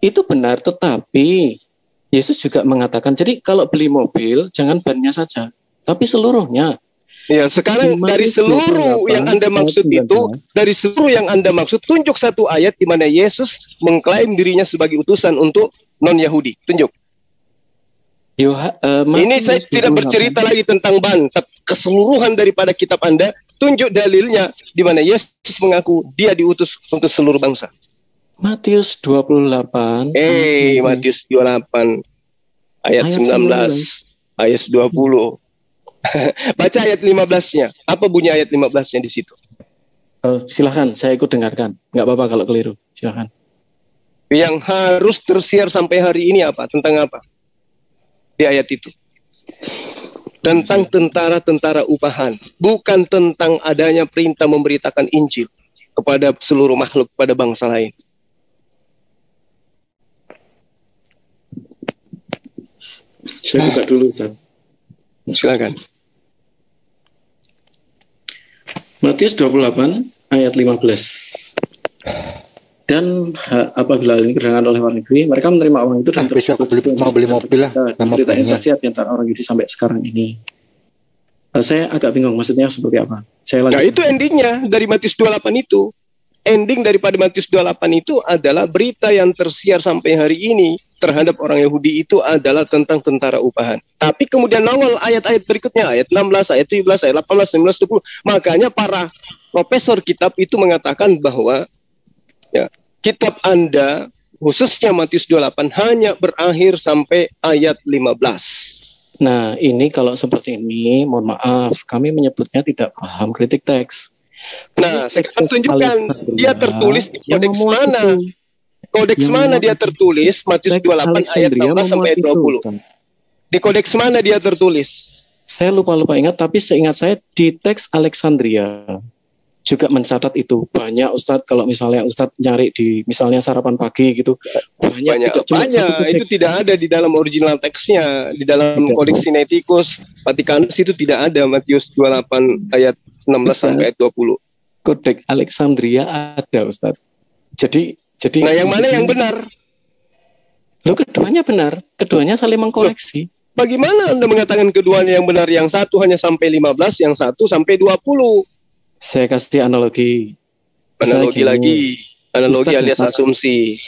Itu benar, tetapi Yesus juga mengatakan, jadi kalau beli mobil jangan bannya saja, tapi seluruhnya. Ya, sekarang dari seluruh yang Anda maksud itu, dari seluruh yang Anda maksud, tunjuk satu ayat di mana Yesus mengklaim dirinya sebagai utusan untuk non-Yahudi. Tunjuk. Ini saya tidak bercerita lagi tentang ban, tapi keseluruhan daripada kitab Anda, tunjuk dalilnya di mana Yesus mengaku dia diutus untuk seluruh bangsa. Matius 28. Matius 28 ayat 19, ayat 20. Baca ayat 15-nya. Apa bunyi ayat 15-nya di situ? Silahkan, saya ikut dengarkan. Nggak apa-apa kalau keliru. Silahkan. Yang harus tersiar sampai hari ini apa? Tentang apa? Di ayat itu. Tentang tentara-tentara upahan. Bukan tentang adanya perintah memberitakan Injil kepada seluruh makhluk, pada bangsa lain. Saya buka dulu, Ustaz. Silakan. Matius 28 ayat 15. Dan apabila ini berdagangan oleh orang negeri, mereka menerima uang itu dan besok mau beli mobil lah. Cerita yang tersiar di antara orang Yahudi sampai sekarang ini. Saya agak bingung maksudnya seperti apa. Nah, itu endingnya dari Matius 28 itu. Ending daripada Matius 28 itu adalah berita yang tersiar sampai hari ini terhadap orang Yahudi itu adalah tentang tentara upahan. Tapi kemudian awal ayat-ayat berikutnya, ayat 16, ayat 17, ayat 18, 19, 20. Makanya para profesor kitab itu mengatakan bahwa ya, kitab Anda, khususnya Matius 28, hanya berakhir sampai ayat 15. Nah, ini kalau seperti ini, mohon maaf, kami menyebutnya tidak paham kritik teks. Nah, sekarang tunjukkan dia tertulis di kodeks mana. Kodeks mana dia tertulis? Matius 28 ayat 16 sampai 20. Di kodeks mana dia tertulis? Saya lupa ingat, tapi seingat saya di teks Alexandria. juga mencatat itu. Banyak Ustadz, kalau misalnya Ustadz nyari di misalnya sarapan pagi gitu, banyak itu tidak ada di dalam original teksnya, di dalam Kodeks Sinaiticus Vatikanus itu tidak ada Matius 28 ayat 16 sampai ayat 20. Kodeks Alexandria ada Ustadz. Jadi nah yang mana yang benar? Loh, keduanya benar, keduanya saling mengkoreksi. Bagaimana Anda mengatakan keduanya yang benar? Yang satu hanya sampai 15, yang satu sampai 20. Saya kasih analogi. Analogi alias asumsi.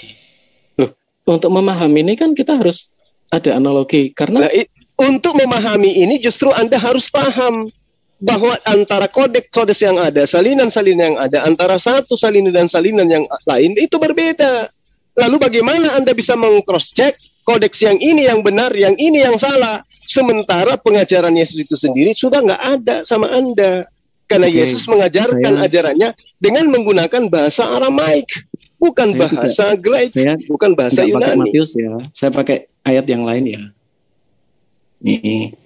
Loh, untuk memahami ini kan kita harus ada analogi. Karena untuk memahami ini justru Anda harus paham bahwa antara kodeks yang ada, salinan-salinan yang ada, antara satu salinan dan salinan yang lain itu berbeda. Lalu bagaimana Anda bisa meng-cross-check kodeks yang ini yang benar, yang ini yang salah, sementara pengajaran Yesus itu sendiri sudah nggak ada sama Anda. Karena Yesus mengajarkan ajarannya dengan menggunakan bahasa Aramaik, bukan bahasa Greek, bukan bahasa Yunani. Matius ya, saya pakai ayat yang lain ya. Nih.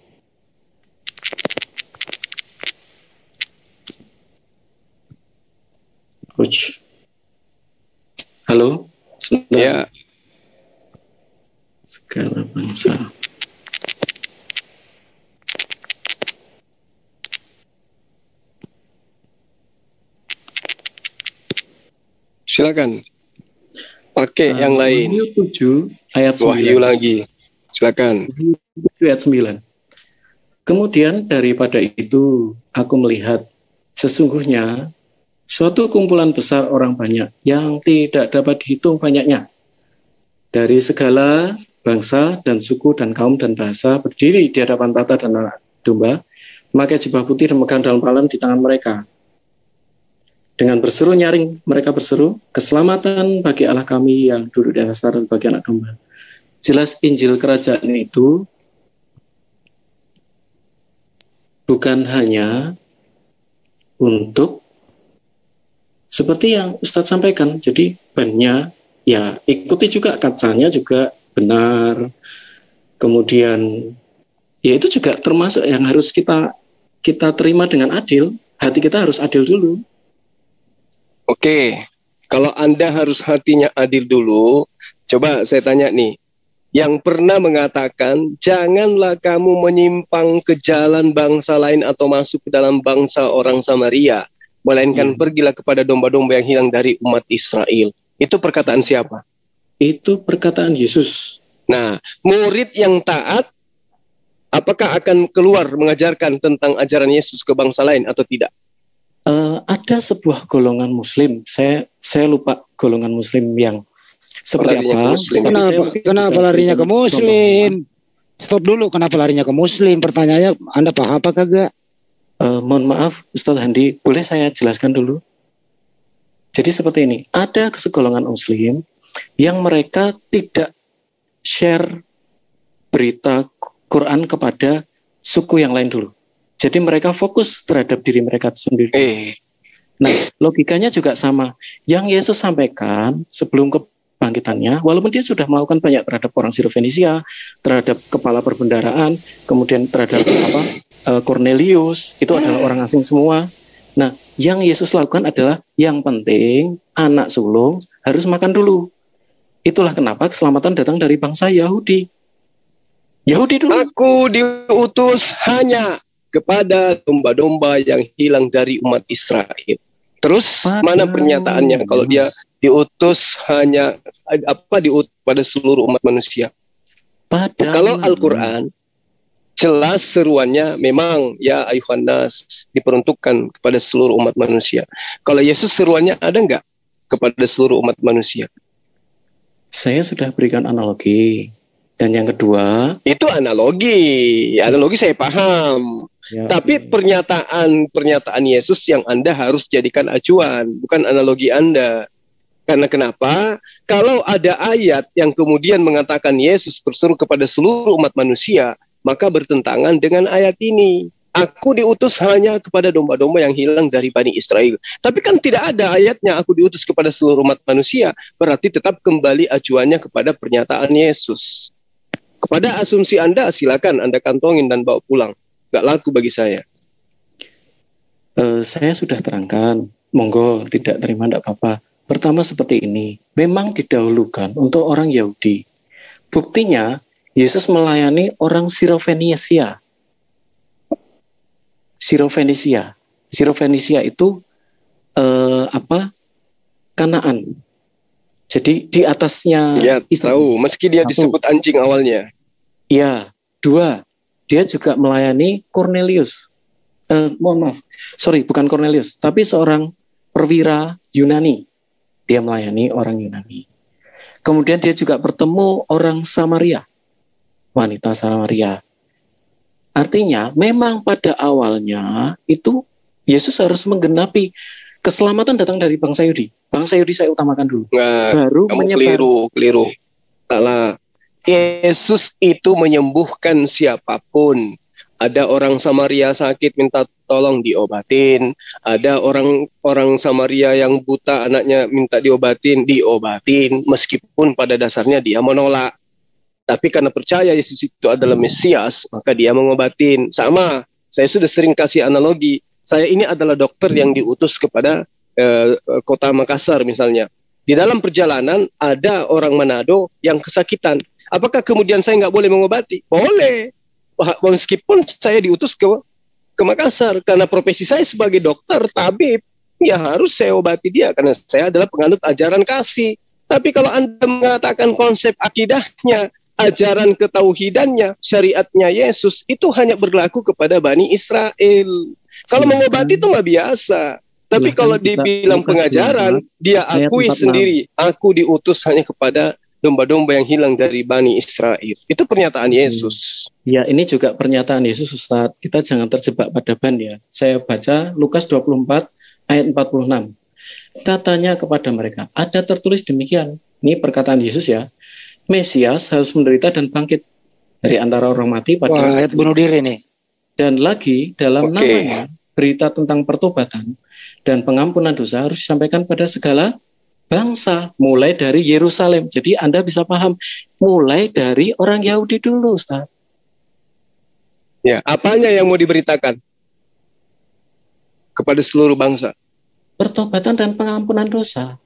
Coach. Halo. Sebentar. Ya. Segala bangsa. Silakan. Pakai yang lain. Wahyu 7 ayat 9. Wahyu lagi. Silakan. Ayat 9. Kemudian daripada itu aku melihat sesungguhnya suatu kumpulan besar orang banyak yang tidak dapat dihitung banyaknya dari segala bangsa dan suku dan kaum dan bahasa berdiri di hadapan tata dan anak domba, memakai jubah putih dan memegang daun palem di tangan mereka. Dengan berseru nyaring, mereka berseru, keselamatan bagi Allah kami yang duduk di atas tahta bagi anak domba. Jelas Injil Kerajaan itu bukan hanya untuk seperti yang Ustadz sampaikan, jadi bannya ya ikuti juga, kacanya juga benar. Kemudian ya itu juga termasuk yang harus kita terima dengan adil. Hati kita harus adil dulu. Oke, kalau Anda harus hatinya adil dulu, coba saya tanya nih, yang pernah mengatakan janganlah kamu menyimpang ke jalan bangsa lain atau masuk ke dalam bangsa orang Samaria, melainkan pergilah kepada domba-domba yang hilang dari umat Israel. Itu perkataan siapa? Itu perkataan Yesus. Nah, murid yang taat, apakah akan keluar mengajarkan tentang ajaran Yesus ke bangsa lain atau tidak? Ada sebuah golongan Muslim, saya lupa golongan Muslim yang seperti apa. Kenapa larinya ke Muslim? Stop dulu, kenapa larinya ke Muslim? Pertanyaannya, Anda paham apa kagak? Mohon maaf, Ustadz Handi, boleh saya jelaskan dulu? Jadi seperti ini, ada segolongan Muslim yang mereka tidak share berita Quran kepada suku yang lain dulu. Jadi mereka fokus terhadap diri mereka sendiri. Nah, logikanya juga sama. Yang Yesus sampaikan sebelum kebangkitannya, walaupun dia sudah melakukan banyak terhadap orang Sirofenisia, terhadap kepala perbendaraan, kemudian terhadap Cornelius, itu adalah orang asing semua. Nah, yang Yesus lakukan adalah yang penting anak sulung harus makan dulu. Itulah kenapa keselamatan datang dari bangsa Yahudi. Yahudi dulu. Aku diutus hanya kepada domba-domba yang hilang dari umat Israel. Terus mana pernyataannya kalau dia diutus hanya diutus pada seluruh umat manusia? Kalau Al-Quran jelas seruannya memang ya ayuhan nas diperuntukkan kepada seluruh umat manusia. Kalau Yesus seruannya ada enggak kepada seluruh umat manusia? Saya sudah berikan analogi. Dan yang kedua, itu analogi saya paham. Ya, tapi pernyataan Yesus yang Anda harus jadikan acuan, bukan analogi Anda. Karena kenapa? Kalau ada ayat yang kemudian mengatakan Yesus berseru kepada seluruh umat manusia, maka bertentangan dengan ayat ini. Aku diutus hanya kepada domba-domba yang hilang dari Bani Israel. Tapi kan tidak ada ayatnya aku diutus kepada seluruh umat manusia. Berarti tetap kembali acuannya kepada pernyataan Yesus. Kepada asumsi Anda, silakan Anda kantongin dan bawa pulang. Gak laku bagi saya. Saya sudah terangkan Monggo, tidak terima tidak apa-apa. Pertama seperti ini, memang didahulukan untuk orang Yahudi. Buktinya, Yesus melayani orang Sirofenisia. Sirofenisia itu Kanaan. Jadi di atasnya Ya, Israel. tahu, meski dia disebut anjing awalnya. Ya, 2. Dia juga melayani Cornelius. Bukan Cornelius, tapi seorang perwira Yunani. Dia melayani orang Yunani. Kemudian dia juga bertemu orang Samaria, wanita Samaria. Artinya, memang pada awalnya itu Yesus harus menggenapi keselamatan datang dari bangsa Yahudi. Bangsa Yahudi saya utamakan dulu. Baru Kamu menyebar. keliru. Salah. Yesus itu menyembuhkan siapapun. Ada orang Samaria sakit minta tolong diobatin. Ada orang Samaria yang buta anaknya minta diobatin. Meskipun pada dasarnya dia menolak. Tapi karena percaya Yesus itu adalah Mesias, maka dia mengobatin. Sama, saya sudah sering kasih analogi. Saya ini adalah dokter yang diutus kepada kota Makassar misalnya. Di dalam perjalanan ada orang Manado yang kesakitan. Apakah kemudian saya nggak boleh mengobati? Boleh. Meskipun saya diutus ke Makassar, karena profesi saya sebagai dokter, tabib, ya harus saya obati dia, karena saya adalah penganut ajaran kasih. Tapi kalau Anda mengatakan konsep akidahnya, ajaran ketauhidannya, syariatnya Yesus, itu hanya berlaku kepada Bani Israel. Kalau mengobati itu mah biasa. Tapi kalau dibilang pengajaran, dia akui sendiri, aku diutus hanya kepada domba-domba yang hilang dari Bani Israel. Itu pernyataan Yesus. Ya, ini juga pernyataan Yesus, Ustaz. Kita jangan terjebak pada ban ya. Saya baca Lukas 24 ayat 46. Katanya kepada mereka, ada tertulis demikian. Ini perkataan Yesus ya. Mesias harus menderita dan bangkit dari antara orang mati pada ayat bunuh diri nih. Dan lagi dalam namanya berita tentang pertobatan dan pengampunan dosa harus disampaikan pada segala bangsa, mulai dari Yerusalem. Jadi Anda bisa paham, mulai dari orang Yahudi dulu, Ustaz. Ya, apanya yang mau diberitakan kepada seluruh bangsa? Pertobatan dan pengampunan dosa.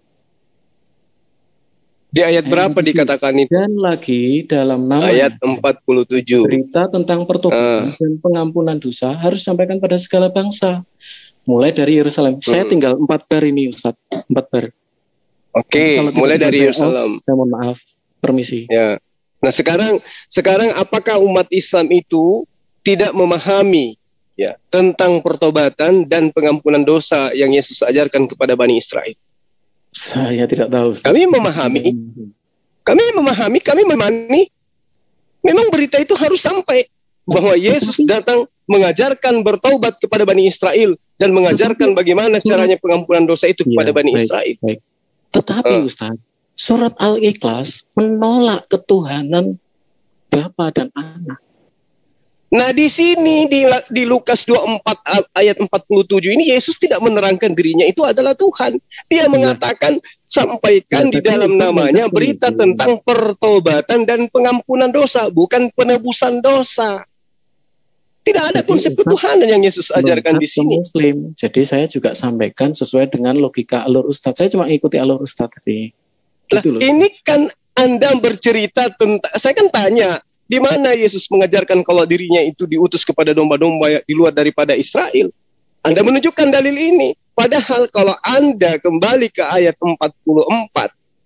Di ayat berapa dikatakan itu? Dan lagi dalam nama ayat 47. Berita tentang pertobatan dan pengampunan dosa harus disampaikan pada segala bangsa, mulai dari Yerusalem. Saya tinggal 4 bar ini, Ustaz. 4 bar. Oke, mulai dari Yerusalem. Saya mohon maaf, permisi. Ya. Nah, sekarang apakah umat Islam itu tidak memahami ya tentang pertobatan dan pengampunan dosa yang Yesus ajarkan kepada Bani Israel? Saya tidak tahu, Ustaz. Kami memahami. Memang berita itu harus sampai bahwa Yesus datang mengajarkan bertaubat kepada Bani Israel dan mengajarkan bagaimana caranya pengampunan dosa itu kepada Bani Israel. Baik. Tetapi Ustaz, surat Al-Ikhlas menolak ketuhanan Bapa dan Anak. Nah, di sini di Lukas 24 ayat 47 ini Yesus tidak menerangkan dirinya itu adalah Tuhan. Dia mengatakan sampaikan di dalam namanya berita tentang pertobatan dan pengampunan dosa, bukan penebusan dosa. Tidak ada konsep ketuhanan yang Yesus ajarkan di sini. Muslim. Jadi saya juga sampaikan sesuai dengan logika alur Ustadz. Saya cuma ikuti alur Ustadz tadi. Gitu loh. Ini kan Anda bercerita tentang, saya kan tanya, di mana Yesus mengajarkan kalau dirinya itu diutus kepada domba-domba di luar daripada Israel? Anda menunjukkan dalil ini. Padahal kalau Anda kembali ke ayat 44,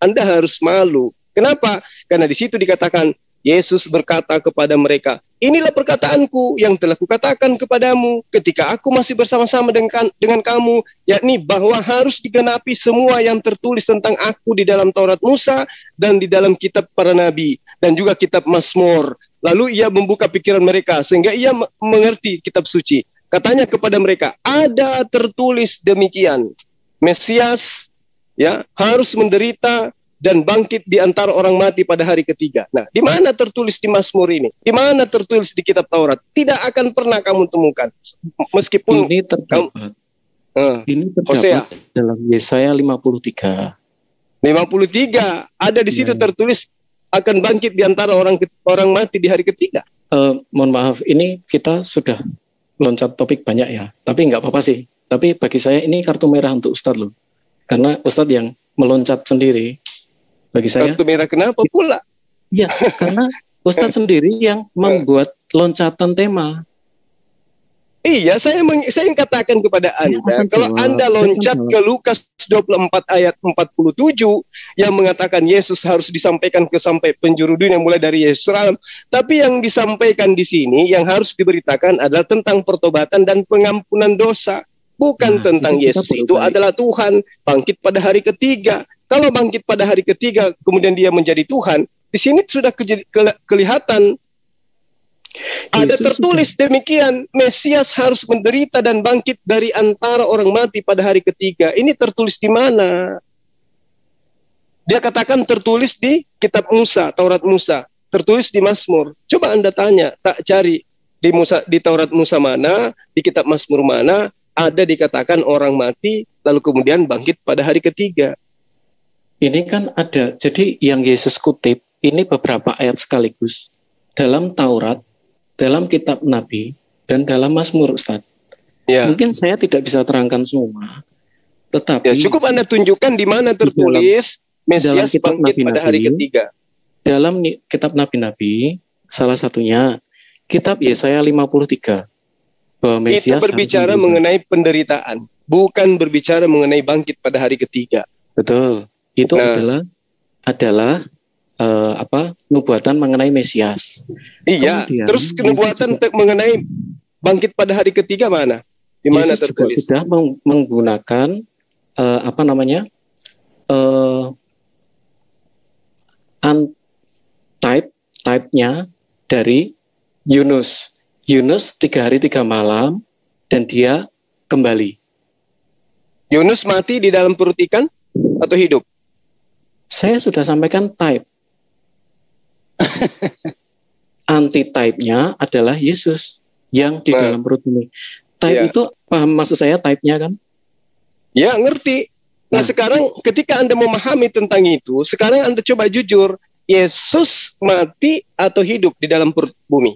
Anda harus malu. Kenapa? Karena di situ dikatakan, Yesus berkata kepada mereka, inilah perkataanku yang telah kukatakan kepadamu ketika aku masih bersama-sama dengan kamu, yakni bahwa harus digenapi semua yang tertulis tentang aku di dalam Taurat Musa dan di dalam kitab para nabi dan juga kitab Mazmur. Lalu ia membuka pikiran mereka sehingga ia mengerti kitab suci. Katanya kepada mereka, ada tertulis demikian, Mesias ya harus menderita dan bangkit di antara orang mati pada hari ketiga. Nah, di mana tertulis di Mazmur ini? Di mana tertulis di kitab Taurat? Tidak akan pernah kamu temukan. Meskipun ini terdapat dalam Yesaya 53. 53 ada di situ tertulis akan bangkit di antara orang mati di hari ketiga. Mohon maaf, ini kita sudah loncat topik banyak ya. Tapi nggak apa-apa sih. Tapi bagi saya ini kartu merah untuk Ustadz loh. Karena Ustadz yang meloncat sendiri. Bagi saya. Kartu merah kenapa pula? Ya, karena Ustadz sendiri yang membuat loncatan tema. Iya, saya yang katakan kepada Anda, kalau Anda loncat ke Lukas 24 ayat 47 yang mengatakan Yesus harus disampaikan ke sampai penjuru dunia mulai dari Yerusalem, tapi yang disampaikan di sini yang harus diberitakan adalah tentang pertobatan dan pengampunan dosa, bukan tentang Yesus itu adalah Tuhan, bangkit pada hari ketiga. Kalau bangkit pada hari ketiga kemudian dia menjadi Tuhan, di sini sudah kelihatan. Ada tertulis demikian, Mesias harus menderita dan bangkit dari antara orang mati pada hari ketiga. Ini tertulis di mana? Dia katakan tertulis di kitab Musa, Taurat Musa, tertulis di Mazmur. Coba Anda tanya, tak cari di Taurat Musa mana, di kitab Mazmur mana, ada dikatakan orang mati lalu kemudian bangkit pada hari ketiga. Ini kan ada, jadi yang Yesus kutip ini beberapa ayat sekaligus dalam Taurat, dalam kitab Nabi, dan dalam Mazmur, Ustaz. Ya. Mungkin saya tidak bisa terangkan semua, tetapi ya, cukup Anda tunjukkan di mana tertulis Mesias bangkit pada hari ketiga. Dalam kitab Nabi-Nabi, salah satunya kitab Yesaya 53, bahwa Mesias itu berbicara mengenai penderitaan, bukan berbicara mengenai bangkit pada hari ketiga. Betul. Itu adalah nubuatan mengenai Mesias. Iya. Kemudian, terus nubuatan mengenai bangkit pada hari ketiga mana? Di mana Yesus tertulis? Sudah menggunakan type-nya dari Yunus. Yunus 3 hari 3 malam dan dia kembali. Yunus mati di dalam perut ikan atau hidup? Saya sudah sampaikan type. Anti-type-nya adalah Yesus yang di dalam perut ini. Type itu, paham maksud saya type-nya kan? Ya, ngerti. Nah, sekarang ketika Anda memahami tentang itu, sekarang Anda coba jujur, Yesus mati atau hidup di dalam perut bumi?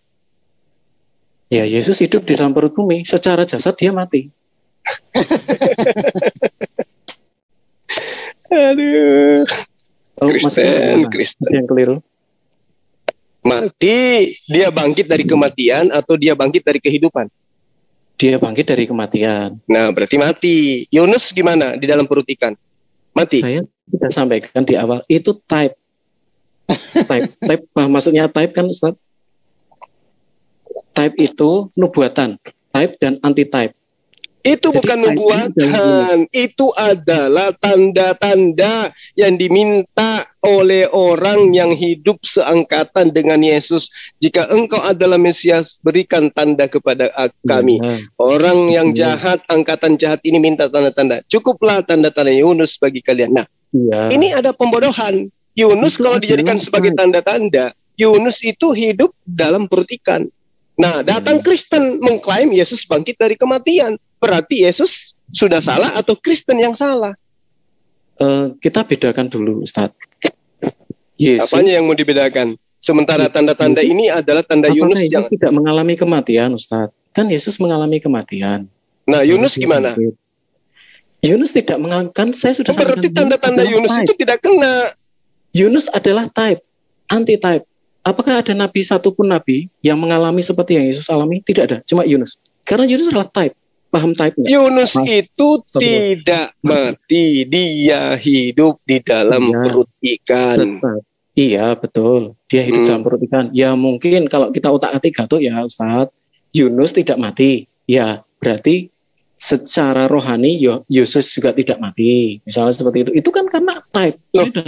Ya, Yesus hidup di dalam perut bumi. Secara jasad dia mati. Aduh. Kristen. Yang keliru. Mati, dia bangkit dari kematian atau dia bangkit dari kehidupan? Dia bangkit dari kematian. Nah, berarti mati. Yunus gimana di dalam perut ikan? Mati. Saya sudah sampaikan di awal, itu type. Type, maksudnya type kan, Ustaz? Type itu nubuatan. Type dan anti-type. Itu jadi bukan nubuatan, itu adalah tanda-tanda yang diminta oleh orang yang hidup seangkatan dengan Yesus. Jika engkau adalah Mesias, berikan tanda kepada kami. Orang yang jahat, angkatan jahat ini minta tanda-tanda. Cukuplah tanda-tanda Yunus bagi kalian. Nah, ini ada pembodohan. Yunus itu kalau dijadikan sebagai tanda-tanda, Yunus itu hidup dalam perut ikan. Nah, datang Kristen mengklaim Yesus bangkit dari kematian. Berarti Yesus sudah salah atau Kristen yang salah? Kita bedakan dulu, Ustaz. Yesus, apanya yang mau dibedakan? Sementara tanda-tanda ini adalah tanda Yunus yang tidak mengalami kematian, Ustaz. Kan Yesus mengalami kematian. Nah, Yunus gimana? Yunus tidak mengalami, kan saya sudah sampaikan. Berarti tanda-tanda Yunus itu tidak kena. Yunus adalah type, anti-type. Apakah ada nabi satupun nabi yang mengalami seperti yang Yesus alami? Tidak ada, cuma Yunus. Karena Yunus adalah type. Paham type nggak? Yunus itu tidak mati, dia hidup di dalam perut ikan. Iya, betul. Dia hidup dalam perut ikan. Ya mungkin kalau kita utak-atik gatuk ya Ustaz, Yunus tidak mati. Ya, berarti secara rohani Yesus juga tidak mati. Misalnya seperti itu. Itu kan karena type.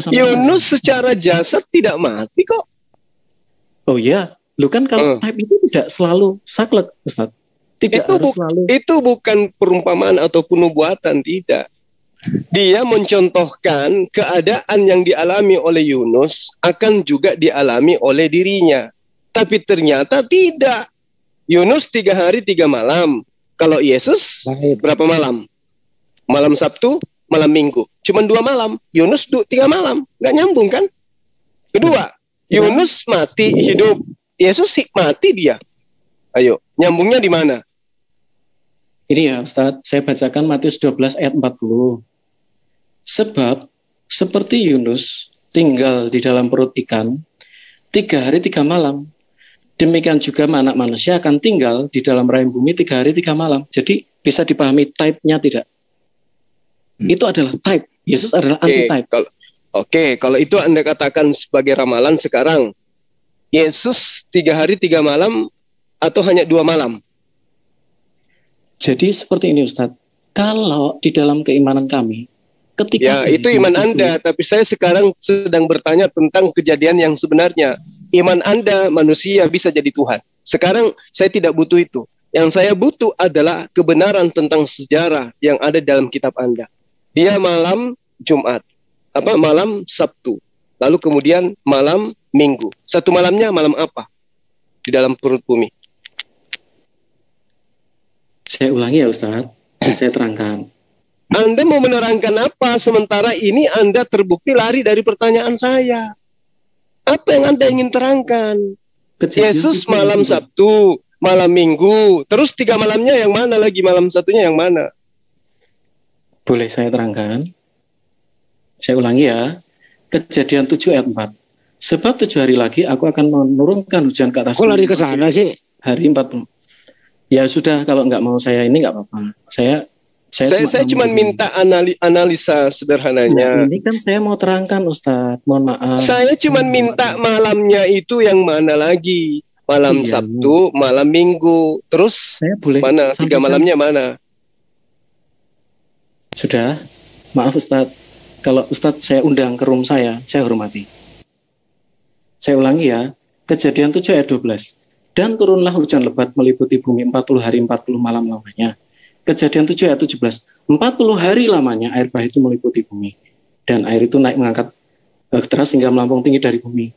Yunus secara jasad tidak mati kok. Oh iya, lu kan kalau type itu tidak selalu saklek, Ustaz. Itu bukan perumpamaan ataupun nubuatan, tidak. Dia mencontohkan keadaan yang dialami oleh Yunus akan juga dialami oleh dirinya. Tapi ternyata tidak. Yunus 3 hari 3 malam. Kalau Yesus berapa malam? Malam Sabtu, malam Minggu. Cuma 2 malam. Yunus 3 malam. Nggak nyambung kan? Kedua, Yunus mati hidup. Yesus mati dia. Ayo, nyambungnya di mana? Ini ya Ustadz, saya bacakan Matius 12 ayat 40. Sebab seperti Yunus tinggal di dalam perut ikan 3 hari 3 malam, demikian juga Anak Manusia akan tinggal di dalam rahim bumi 3 hari 3 malam. Jadi bisa dipahami type-nya tidak? Itu adalah type. Yesus adalah anti-type. Kalau itu Anda katakan sebagai ramalan sekarang, Yesus 3 hari 3 malam atau hanya 2 malam? Jadi seperti ini Ustadz, kalau di dalam keimanan kami, ketika itu iman Anda, tapi saya sekarang sedang bertanya tentang kejadian yang sebenarnya. Iman Anda manusia bisa jadi Tuhan. Sekarang saya tidak butuh itu. Yang saya butuh adalah kebenaran tentang sejarah yang ada dalam kitab Anda. Dia malam Jumat, malam Sabtu, lalu kemudian malam Minggu. Satu malamnya malam apa? Di dalam perut bumi. Saya ulangi ya Ustadz, saya terangkan. Anda mau menerangkan apa? Sementara ini Anda terbukti lari dari pertanyaan saya. Apa yang Anda ingin terangkan? Yesus malam Sabtu, malam Minggu, terus 3 malamnya yang mana lagi? Malam satunya yang mana? Boleh saya terangkan? Saya ulangi ya. Kejadian 7 ayat 4. Sebab 7 hari lagi aku akan menurunkan hujan ke atas. Kok lari ke sana sih? Hari 40. Ya sudah, kalau nggak mau saya ini nggak apa-apa. Saya cuma minta analisa sederhananya. Ya, ini kan saya mau terangkan Ustadz, mohon maaf. Saya cuma minta malamnya itu yang mana lagi? Malam Sabtu, malam Minggu, terus saya boleh mana? 3 malamnya mana? Sudah, maaf Ustadz. Kalau Ustadz saya undang ke room saya hormati. Saya ulangi ya, Kejadian 7 ayat 12. Dan turunlah hujan lebat meliputi bumi 40 hari 40 malam lamanya. Kejadian 7 ayat 17. 40 hari lamanya air bah itu meliputi bumi. Dan air itu naik mengangkat deras hingga melampung tinggi dari bumi.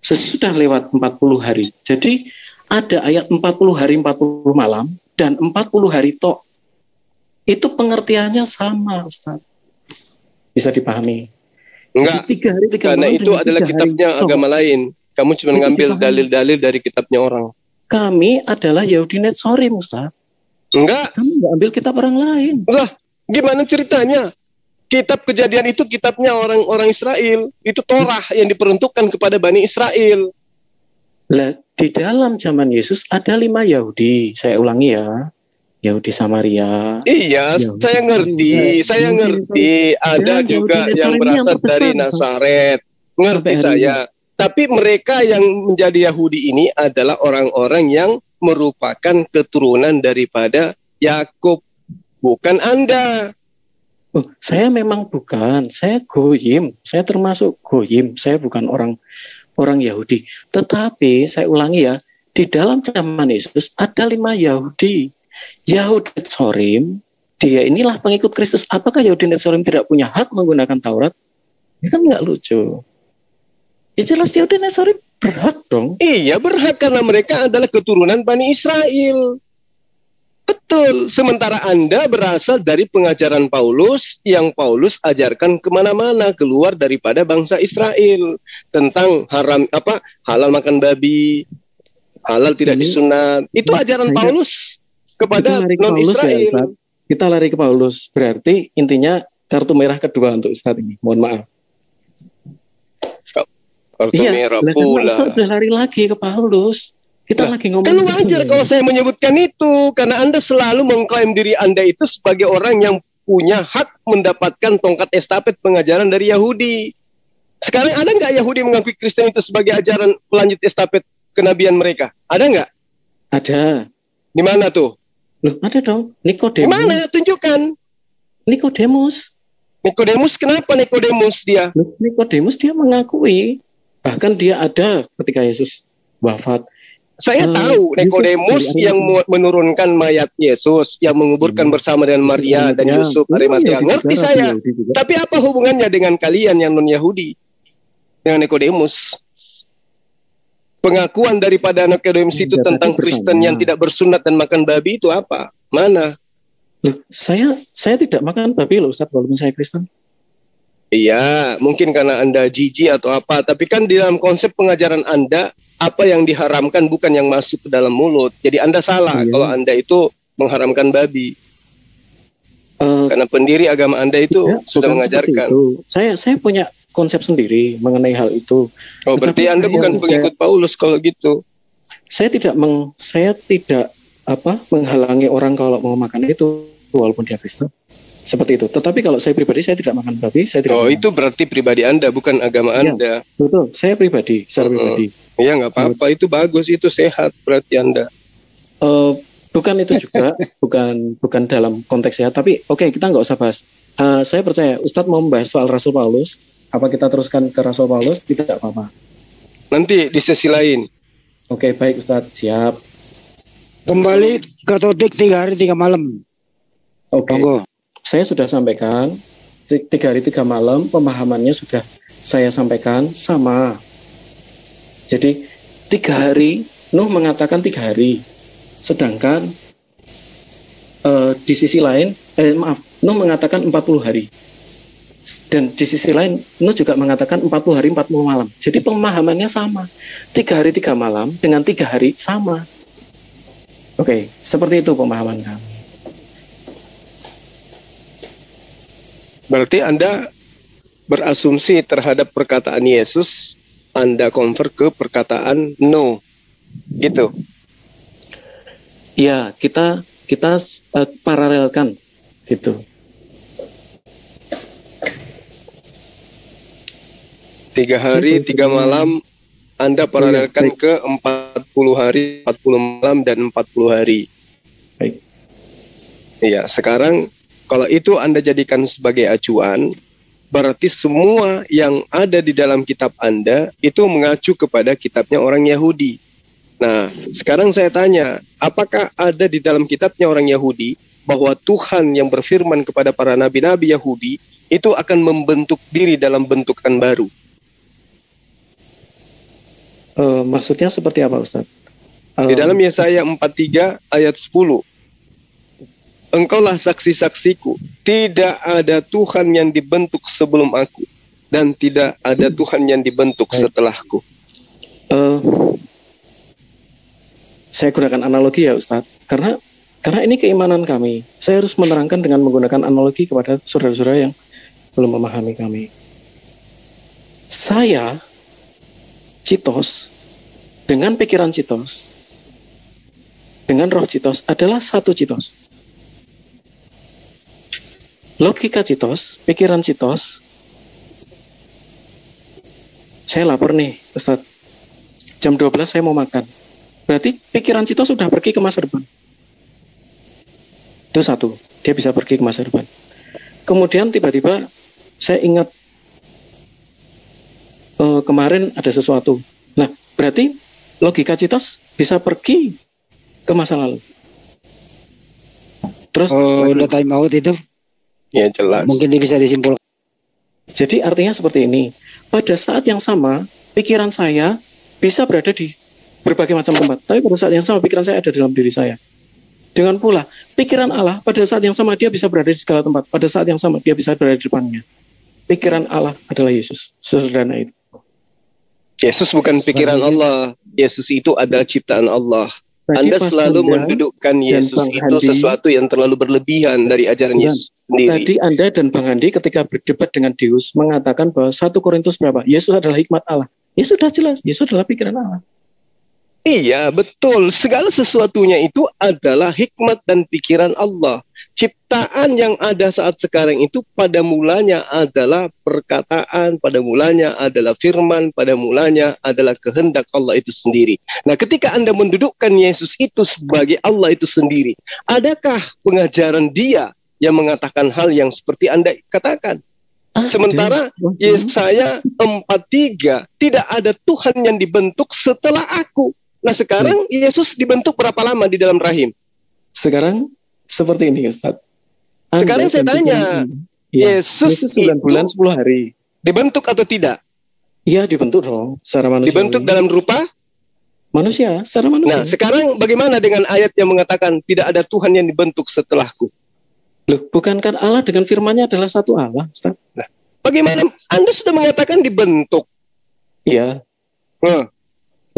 Sesudah lewat 40 hari. Jadi ada ayat 40 hari 40 malam dan 40 hari tok. Itu pengertiannya sama Ustaz. Bisa dipahami? Enggak, jadi 3 hari 3 karena malam itu adalah kitabnya agama lain. Kamu cuma ngambil dalil-dalil dari kitabnya orang. Kami adalah Yahudi Netsorim, Ustaz. Enggak. Kami nggak ambil kitab orang lain. Lah, gimana ceritanya? Kitab Kejadian itu kitabnya orang-orang Israel. Itu Torah yang diperuntukkan kepada Bani Israel. Lah, di dalam zaman Yesus ada 5 Yahudi. Saya ulangi ya. Yahudi Samaria. Iya, Yahudi saya ngerti. Ada juga yang berasal dari Nazaret. Ngerti saya. Tapi mereka yang menjadi Yahudi ini adalah orang-orang yang merupakan keturunan daripada Yakub, bukan Anda. Oh, saya memang bukan. Saya goyim. Saya termasuk goyim. Saya bukan orang Yahudi. Tetapi saya ulangi ya, di dalam zaman Yesus ada 5 Yahudi. Yahudi Netsorim, dia inilah pengikut Kristus. Apakah Yahudi Netsorim tidak punya hak menggunakan Taurat? Ini kan nggak lucu. Ya jelas Yahudi Netsorim berhak dong. Iya berhak karena mereka adalah keturunan Bani Israel. Betul. Sementara Anda berasal dari pengajaran Paulus yang Paulus ajarkan kemana-mana keluar daripada bangsa Israel tentang halal makan babi, halal tidak disunat. Itu ajaran Paulus kepada non Israel. Ya, kita lari ke Paulus. Berarti intinya kartu merah kedua untuk Ustadz ini. Mohon maaf. Kartu merah pula. Ustadz udah lari lagi ke Paulus. Kita lagi ngomong. Kan wajar kalau saya menyebutkan itu karena Anda selalu mengklaim diri Anda itu sebagai orang yang punya hak mendapatkan tongkat estafet pengajaran dari Yahudi. Sekarang ada nggak Yahudi mengakui Kristen itu sebagai ajaran pelanjut estafet kenabian mereka? Ada nggak? Ada. Di mana tuh? Loh, ada dong. Nikodemus. Di mana? Tunjukkan. Nikodemus kenapa Nikodemus dia? Nikodemus dia mengakui. Bahkan dia ada ketika Yesus wafat. Saya tahu Nikodemus yang menurunkan mayat Yesus, yang menguburkan bersama dengan Maria dan Yusuf Arimatea. Ngerti saya. Tapi apa hubungannya dengan kalian yang non-Yahudi? Dengan Nikodemus? Pengakuan daripada Nikodemus itu tentang Kristen yang tidak bersunat dan makan babi itu apa? Mana? Loh, saya tidak makan babi loh Ustaz, walaupun saya Kristen. Iya, mungkin karena Anda jijik atau apa. Tapi kan di dalam konsep pengajaran Anda, apa yang diharamkan bukan yang masuk ke dalam mulut. Jadi Anda salah kalau Anda itu mengharamkan babi. Karena pendiri agama Anda itu sudah mengajarkan. Itu. Saya punya konsep sendiri mengenai hal itu. Oh, berarti Anda bukan pengikut Paulus kalau gitu. Saya tidak menghalangi orang kalau mau makan itu walaupun dia Kristen. Seperti itu. Tetapi kalau saya pribadi saya tidak makan babi, saya tidak. Itu berarti pribadi Anda, bukan agama Anda. Betul. Saya pribadi, secara pribadi. Ya nggak apa-apa, itu bagus, itu sehat berarti Anda. Bukan itu juga, bukan dalam konteks sehat. Tapi oke, kita nggak usah bahas. Saya percaya Ustadz mau membahas soal Rasul Paulus. Apa kita teruskan ke Rasul Paulus? Tidak apa-apa. Nanti di sesi lain. Oke, baik Ustadz, siap. Kembali ke topik 3 hari 3 malam. Oke. Saya sudah sampaikan 3 hari 3 malam, pemahamannya sudah saya sampaikan sama. Jadi 3 hari, Nuh mengatakan 3 hari. Sedangkan di sisi lain, Nuh mengatakan 40 hari. Dan di sisi lain, Nuh juga mengatakan 40 hari 40 malam. Jadi pemahamannya sama. 3 hari 3 malam dengan 3 hari sama. Oke, seperti itu pemahaman kami. Berarti Anda berasumsi terhadap perkataan Yesus, Anda convert ke perkataan no, gitu. Ya, kita paralelkan, gitu. 3 hari 3 malam Anda paralelkan ke 40 hari 40 malam dan 40 hari. Baik. Iya, sekarang kalau itu Anda jadikan sebagai acuan, berarti semua yang ada di dalam kitab Anda itu mengacu kepada kitabnya orang Yahudi. Nah, sekarang saya tanya, apakah ada di dalam kitabnya orang Yahudi bahwa Tuhan yang berfirman kepada para nabi-nabi Yahudi itu akan membentuk diri dalam bentukan baru? Maksudnya seperti apa, Ustaz? Di dalam Yesaya 43 ayat 10. Engkaulah saksi-saksiku, tidak ada Tuhan yang dibentuk sebelum aku, dan tidak ada Tuhan yang dibentuk setelahku. Saya gunakan analogi ya Ustadz, karena ini keimanan kami. Saya harus menerangkan dengan menggunakan analogi kepada saudara-saudara yang belum memahami kami. Saya, Citos, dengan pikiran Citos, dengan roh Citos adalah satu Citos. Logika Citos, pikiran Citos, saya lapar nih Ustadz, jam 12 saya mau makan. Berarti pikiran Citos sudah pergi ke masa depan. Itu satu, dia bisa pergi ke masa depan. Kemudian tiba-tiba saya ingat kemarin ada sesuatu. Nah, berarti logika Citos bisa pergi ke masa lalu. Terus udah time out itu? Ya jelas. Mungkin bisa disimpulkan. Jadi artinya seperti ini. Pada saat yang sama, pikiran saya bisa berada di berbagai macam tempat. Tapi pada saat yang sama, pikiran saya ada dalam diri saya. Dengan pula, pikiran Allah pada saat yang sama, dia bisa berada di segala tempat. Pada saat yang sama, dia bisa berada di depannya. Pikiran Allah adalah Yesus. Sesederhana itu. Yesus bukan pikiran Allah. Yesus itu adalah ciptaan Allah. Anda selalu mendudukkan Yesus itu sesuatu yang terlalu berlebihan dari ajaran Yesus sendiri. Tadi Anda dan Bang Handi ketika berdebat dengan Deus mengatakan bahwa 1 Korintus berapa? Yesus adalah hikmat Allah. Ya sudah jelas, Yesus adalah pikiran Allah. Iya, betul. Segala sesuatunya itu adalah hikmat dan pikiran Allah. Ciptaan yang ada saat sekarang itu pada mulanya adalah perkataan, pada mulanya adalah firman, pada mulanya adalah kehendak Allah itu sendiri. Nah, ketika Anda mendudukkan Yesus itu sebagai Allah itu sendiri, adakah pengajaran Dia yang mengatakan hal yang seperti Anda katakan? Sementara Yesaya 43, tidak ada Tuhan yang dibentuk setelah aku. Nah, sekarang Yesus dibentuk berapa lama di dalam rahim? Sekarang seperti ini, Ustaz. Sekarang saya tanya, Yesus 9 bulan 10 hari. Dibentuk atau tidak? Iya, dibentuk dong, secara manusia. Dibentuk dalam rupa? Manusia, secara manusia. Nah, sekarang bagaimana dengan ayat yang mengatakan tidak ada Tuhan yang dibentuk setelahku? Loh, bukankah Allah dengan firman-Nya adalah satu Allah, Ustaz?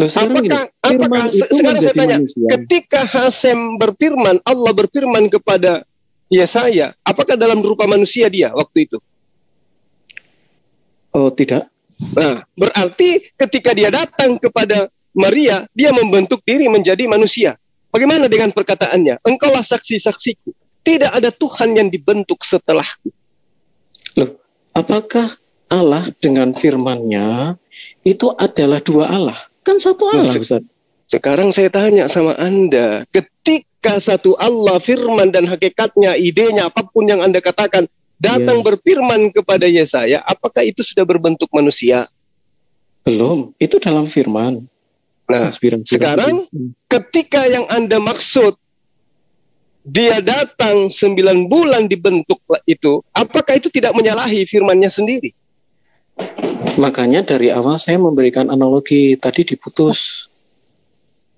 Loh, sekarang apakah sekarang saya tanya, manusia. Ketika Hasem berfirman, Allah berfirman kepada Yesaya, apakah dalam rupa manusia dia waktu itu? Oh, tidak. Nah, berarti ketika dia datang kepada Maria, dia membentuk diri menjadi manusia. Bagaimana dengan perkataannya? Engkaulah saksi-saksiku. Tidak ada Tuhan yang dibentuk setelahku. Loh, apakah Allah dengan firman-Nya itu adalah dua Allah? Kan satu Allah, Ustaz. Sekarang saya tanya sama Anda, ketika satu Allah, firman dan hakikatnya, idenya, apapun yang Anda katakan, datang berfirman kepada Yesaya, apakah itu sudah berbentuk manusia? Belum, itu dalam firman. Nah, sekarang ketika yang Anda maksud dia datang 9 bulan dibentuk itu, apakah itu tidak menyalahi firman-Nya sendiri? Makanya dari awal saya memberikan analogi, tadi diputus.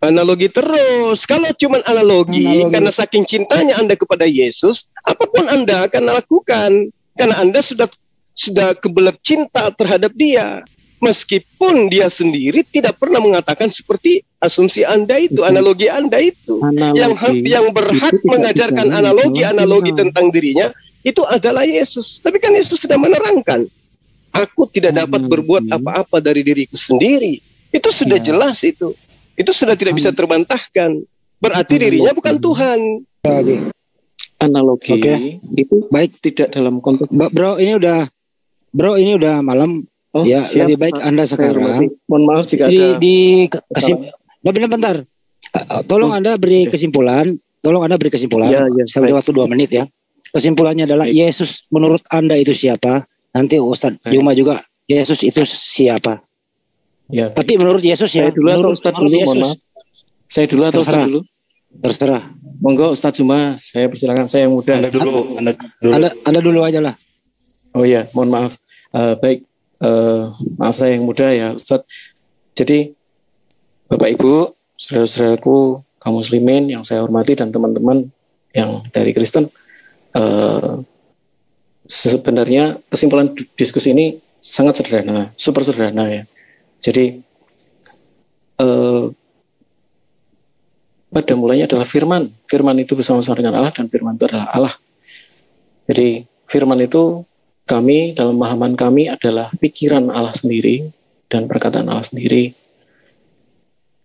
Analogi terus. Kalau cuma analogi, karena saking cintanya Anda kepada Yesus, apapun Anda akan lakukan. Karena Anda sudah kebelet cinta terhadap dia. Meskipun dia sendiri tidak pernah mengatakan seperti asumsi Anda itu, analogi Anda itu. Yang berhak mengajarkan analogi tentang dirinya, itu adalah Yesus. Tapi kan Yesus sudah menerangkan, aku tidak dapat berbuat apa-apa dari diriku sendiri. Itu sudah jelas itu. Itu sudah tidak bisa terbantahkan. Berarti dirinya bukan Tuhan. Analogi itu baik tidak dalam konteks. Bro, ini udah malam. Oh, ya, siap, lebih baik Anda sekarang. Mohon maaf jika ada bentar. Tolong Anda beri kesimpulan. Ya, saya beri waktu 2 menit ya. Kesimpulannya adalah Yesus menurut Anda itu siapa? Nanti Ustadz Juma juga, Yesus itu siapa? Ya. Tapi menurut Yesus saya dulu atau Ustadz dulu, mohon maaf. Saya dulu atau Ustadz dulu? Terserah. Monggo Ustadz Juma, saya persilakan, saya yang muda. Anda dulu aja lah. Oh iya, mohon maaf. Baik. Maaf saya yang muda ya Ustadz. Jadi Bapak Ibu, saudara-saudaraku kaum muslimin yang saya hormati dan teman-teman yang dari Kristen, sebenarnya kesimpulan diskusi ini sangat sederhana, super sederhana ya. Jadi pada mulanya adalah firman itu bersama-sama dengan Allah, dan firman itu adalah Allah. Jadi firman itu kami, dalam pemahaman kami, adalah pikiran Allah sendiri dan perkataan Allah sendiri.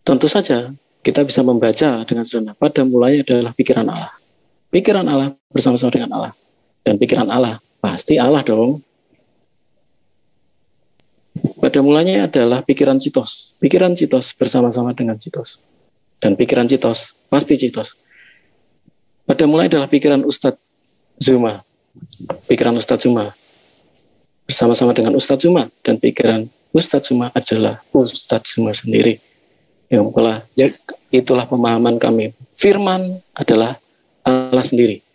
Tentu saja kita bisa membaca dengan sederhana. Pada mulanya adalah pikiran Allah. Pikiran Allah bersama-sama dengan Allah. Dan pikiran Allah, pasti Allah dong. Pada mulanya adalah pikiran Citos. Pikiran Citos bersama-sama dengan Citos. Dan pikiran Citos, pasti Citos. Pada mulanya adalah pikiran Ustadz Zuma. Pikiran Ustadz Zuma bersama-sama dengan Ustadz Zuma, dan pikiran Ustadz Zuma adalah Ustadz Zuma sendiri. Itulah pemahaman kami. Firman adalah Allah sendiri.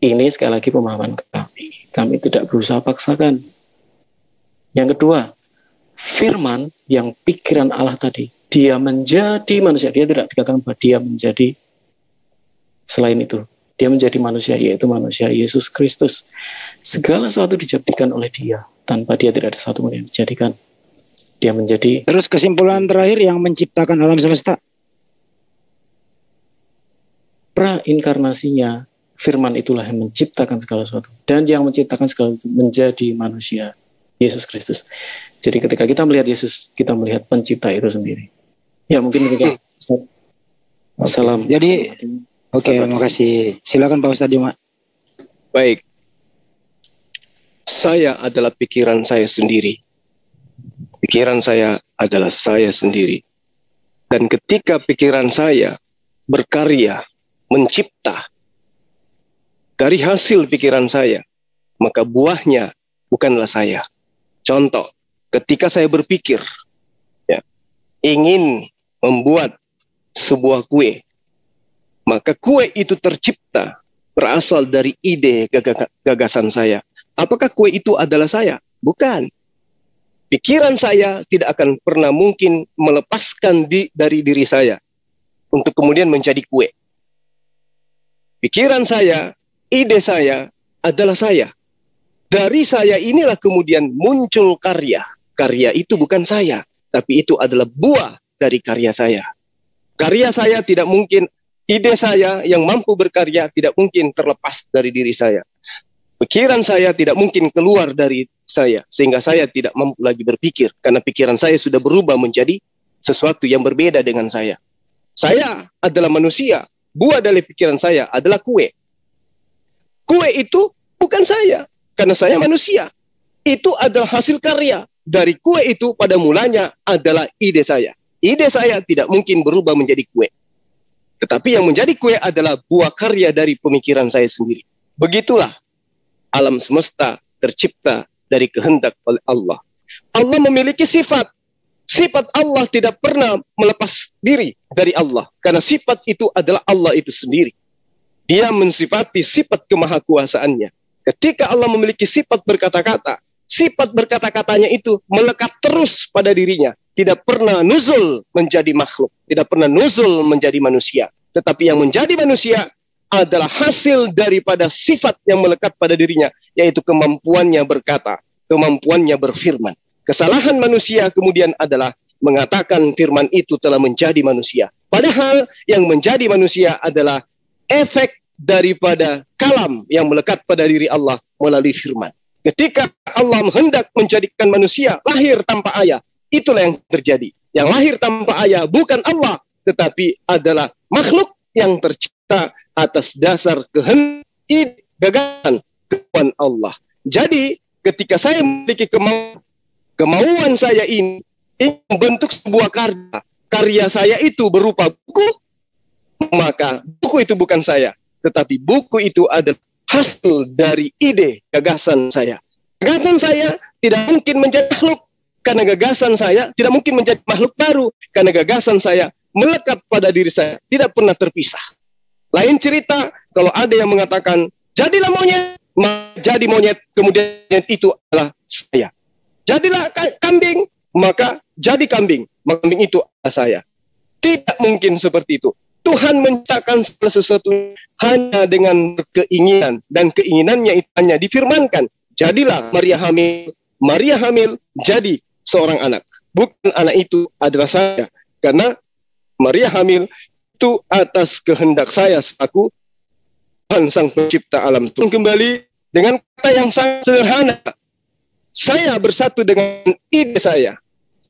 Ini sekali lagi pemahaman kami. Kami tidak berusaha paksakan. Yang kedua, firman yang pikiran Allah tadi, dia menjadi manusia. Dia tidak dikatakan bahwa dia menjadi selain itu. Dia menjadi manusia, yaitu manusia Yesus Kristus. Segala sesuatu dijadikan oleh dia. Tanpa dia tidak ada satu pun yang dijadikan. Dia menjadi. Terus kesimpulan terakhir, yang menciptakan alam semesta. Pra-inkarnasinya, firman itulah yang menciptakan segala sesuatu. Dan yang menciptakan segala sesuatu menjadi manusia, Yesus Kristus. Jadi ketika kita melihat Yesus, kita melihat pencipta itu sendiri. Ya mungkin demikian. Salam. Jadi, oke, terima kasih. Silakan Pak Ustadz Juma. Baik. Saya adalah pikiran saya sendiri. Pikiran saya adalah saya sendiri. Dan ketika pikiran saya berkarya, mencipta dari hasil pikiran saya, maka buahnya bukanlah saya. Contoh, ketika saya berpikir ingin membuat sebuah kue, maka kue itu tercipta berasal dari ide gagasan saya. Apakah kue itu adalah saya? Bukan. Pikiran saya tidak akan pernah mungkin melepaskan dari diri saya untuk kemudian menjadi kue. Pikiran saya, ide saya adalah saya. Dari saya inilah kemudian muncul karya. Karya itu bukan saya, tapi itu adalah buah dari karya saya. Karya saya tidak mungkin, ide saya yang mampu berkarya tidak mungkin terlepas dari diri saya. Pikiran saya tidak mungkin keluar dari saya, sehingga saya tidak mampu lagi berpikir, karena pikiran saya sudah berubah menjadi sesuatu yang berbeda dengan saya. Saya adalah manusia, buah dari pikiran saya adalah kue. Kue itu bukan saya, karena saya manusia. Itu adalah hasil karya. Dari kue itu pada mulanya adalah ide saya. Ide saya tidak mungkin berubah menjadi kue. Tetapi yang menjadi kue adalah buah karya dari pemikiran saya sendiri. Begitulah alam semesta tercipta dari kehendak oleh Allah. Allah memiliki sifat. Sifat Allah tidak pernah melepas diri dari Allah. Karena sifat itu adalah Allah itu sendiri. Dia mensifati sifat kemahakuasaannya. Ketika Allah memiliki sifat berkata-kata, sifat berkata-katanya itu melekat terus pada dirinya. Tidak pernah nuzul menjadi makhluk. Tidak pernah nuzul menjadi manusia. Tetapi yang menjadi manusia adalah hasil daripada sifat yang melekat pada dirinya. Yaitu kemampuannya berkata, kemampuannya berfirman. Kesalahan manusia kemudian adalah mengatakan firman itu telah menjadi manusia. Padahal yang menjadi manusia adalah efek daripada kalam yang melekat pada diri Allah melalui firman. Ketika Allah hendak menjadikan manusia lahir tanpa ayah, itulah yang terjadi. Yang lahir tanpa ayah bukan Allah, tetapi adalah makhluk yang tercipta atas dasar kehendak, gagasan, kemauan Allah. Jadi ketika saya memiliki kemauan saya ini ingin membentuk sebuah karya saya itu berupa buku, maka buku itu bukan saya, tetapi buku itu adalah hasil dari ide gagasan saya. Gagasan saya tidak mungkin menjadi makhluk, karena gagasan saya tidak mungkin menjadi makhluk baru, karena gagasan saya melekat pada diri saya, tidak pernah terpisah. Lain cerita kalau ada yang mengatakan, jadilah monyet, jadi monyet, kemudian itu adalah saya. Jadilah kambing, maka jadi kambing, maka kambing itu adalah saya. Tidak mungkin seperti itu. Tuhan menciptakan segala sesuatu hanya dengan keinginan, dan keinginannya itu hanya difirmankan. Jadilah Maria hamil. Maria hamil jadi seorang anak. Bukan anak itu adalah saya. Karena Maria hamil itu atas kehendak saya selaku Tuhan Sang Pencipta alam. Kembali dengan kata yang sangat sederhana. Saya bersatu dengan ide saya.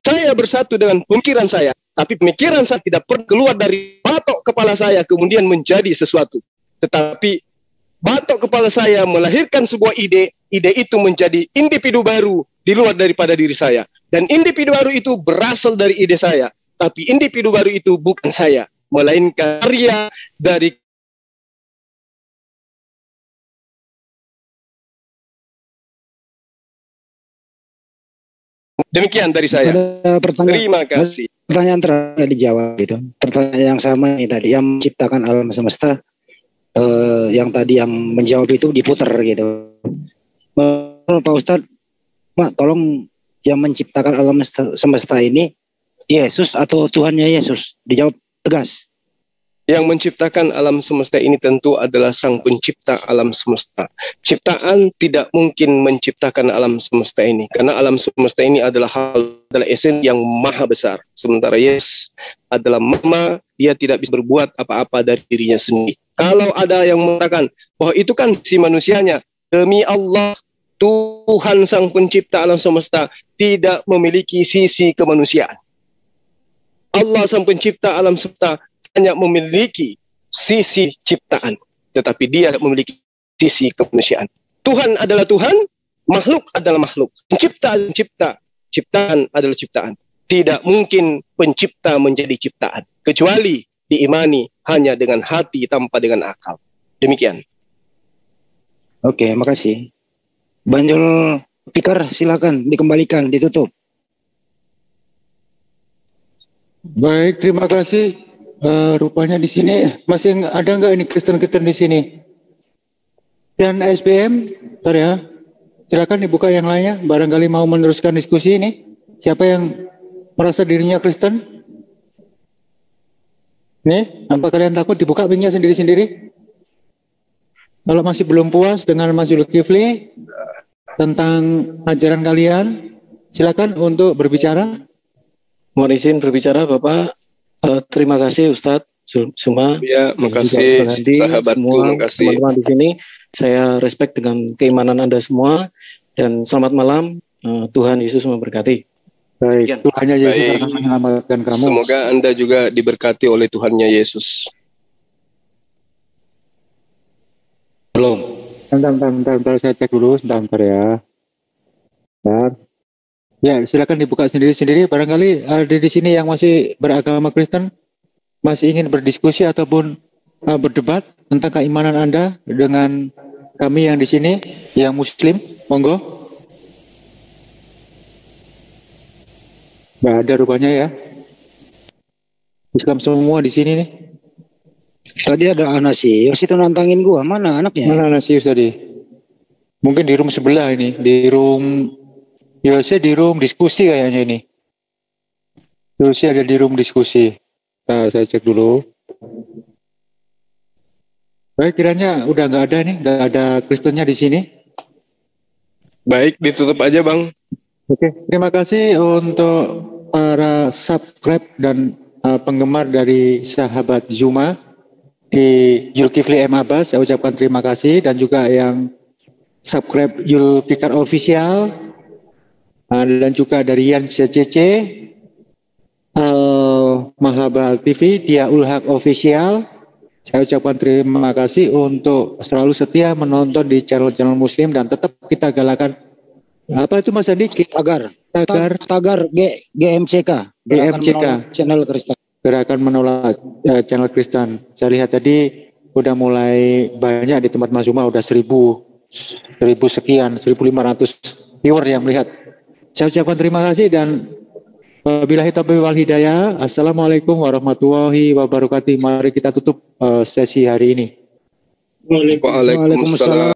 Saya bersatu dengan pemikiran saya. Tapi pemikiran saya tidak pernah keluar dari batok kepala saya kemudian menjadi sesuatu. Tetapi batok kepala saya melahirkan sebuah ide. Ide itu menjadi individu baru di luar daripada diri saya. Dan individu baru itu berasal dari ide saya. Tapi individu baru itu bukan saya, melainkan karya dari demikian dari saya. Terima kasih. Pertanyaan terakhir dijawab gitu. Pertanyaan yang sama ini tadi, yang menciptakan alam semesta, yang tadi yang menjawab itu diputar gitu. Menurut Pak Ustadz, Mak, tolong yang menciptakan alam semesta ini Yesus atau Tuhannya Yesus? Dijawab tegas. Yang menciptakan alam semesta ini tentu adalah Sang Pencipta alam semesta. Ciptaan tidak mungkin menciptakan alam semesta ini, karena alam semesta ini adalah esensi yang maha besar. Sementara Yesus adalah Mama, dia tidak bisa berbuat apa-apa dari dirinya sendiri. Kalau ada yang mengatakan bahwa itu kan si manusianya, demi Allah, Tuhan Sang Pencipta alam semesta tidak memiliki sisi kemanusiaan. Allah Sang Pencipta alam semesta hanya memiliki sisi ciptaan, tetapi dia memiliki sisi kemanusiaan. Tuhan adalah Tuhan, makhluk adalah makhluk. Pencipta adalah pencipta, ciptaan adalah ciptaan. Tidak mungkin pencipta menjadi ciptaan, kecuali diimani hanya dengan hati tanpa dengan akal. Demikian. Oke, makasih. Banjol Pikar, silakan dikembalikan, ditutup. Baik, terima kasih. Rupanya di sini masih ada nggak ini Kristen-Kristen di sini? Dan SBM, bentar ya. Silakan dibuka yang lainnya. Barangkali mau meneruskan diskusi ini. Siapa yang merasa dirinya Kristen? Nih, apa kalian takut dibuka mic-nya sendiri-sendiri? Kalau masih belum puas dengan Mas Zulkifli tentang ajaran kalian, silakan untuk berbicara. mohon izin berbicara Bapak. Terima kasih Ustadz Zuma. Ya, makasih sahabatku, semua makasih. teman-teman di sini. Saya respect dengan keimanan Anda semua dan selamat malam. Tuhan Yesus memberkati. Baik, Tuhannya Yesus akan menyelamatkan kamu. Semoga Anda juga diberkati oleh Tuhannya Yesus. Belum. Bentar, saya cek dulu, sebentar ya. Bentar. Ya, silakan dibuka sendiri-sendiri. Barangkali ada di sini yang masih beragama Kristen, masih ingin berdiskusi ataupun berdebat tentang keimanan Anda dengan kami yang di sini, yang Muslim, monggo. Nggak ada rupanya ya. Islam semua di sini nih. Tadi ada Anasius itu nantangin gua. Mana anaknya? Mana Anasius tadi? Mungkin di room sebelah ini, di room Yose, di room diskusi kayaknya ini. Yose ada di room diskusi. Nah, saya cek dulu. Baik, kiranya udah nggak ada nih, nggak ada Kristennya di sini. Baik, ditutup aja Bang. Oke, terima kasih untuk para subscribe dan penggemar dari sahabat Zuma di Zulkifli M. Abbas. Saya ucapkan terima kasih, dan juga yang subscribe Zulfikar Official, dan juga dari Yan CCC, Mahabal TV, Dia Ulhaq Official. Saya ucapkan terima kasih untuk selalu setia menonton di channel-channel Muslim, dan tetap kita galakan apa itu Mas Andi? Tagar GMCK, channel Kristen. Gerakan menolak channel Kristen. Saya lihat tadi udah mulai banyak di tempat Mas Zuma, udah 1000 sekian, 1500 viewer yang melihat. Saya ucapkan terima kasih, dan wabillahi taufiq wal hidayah. Assalamualaikum warahmatullahi wabarakatuh. Mari kita tutup sesi hari ini. Waalaikumsalam.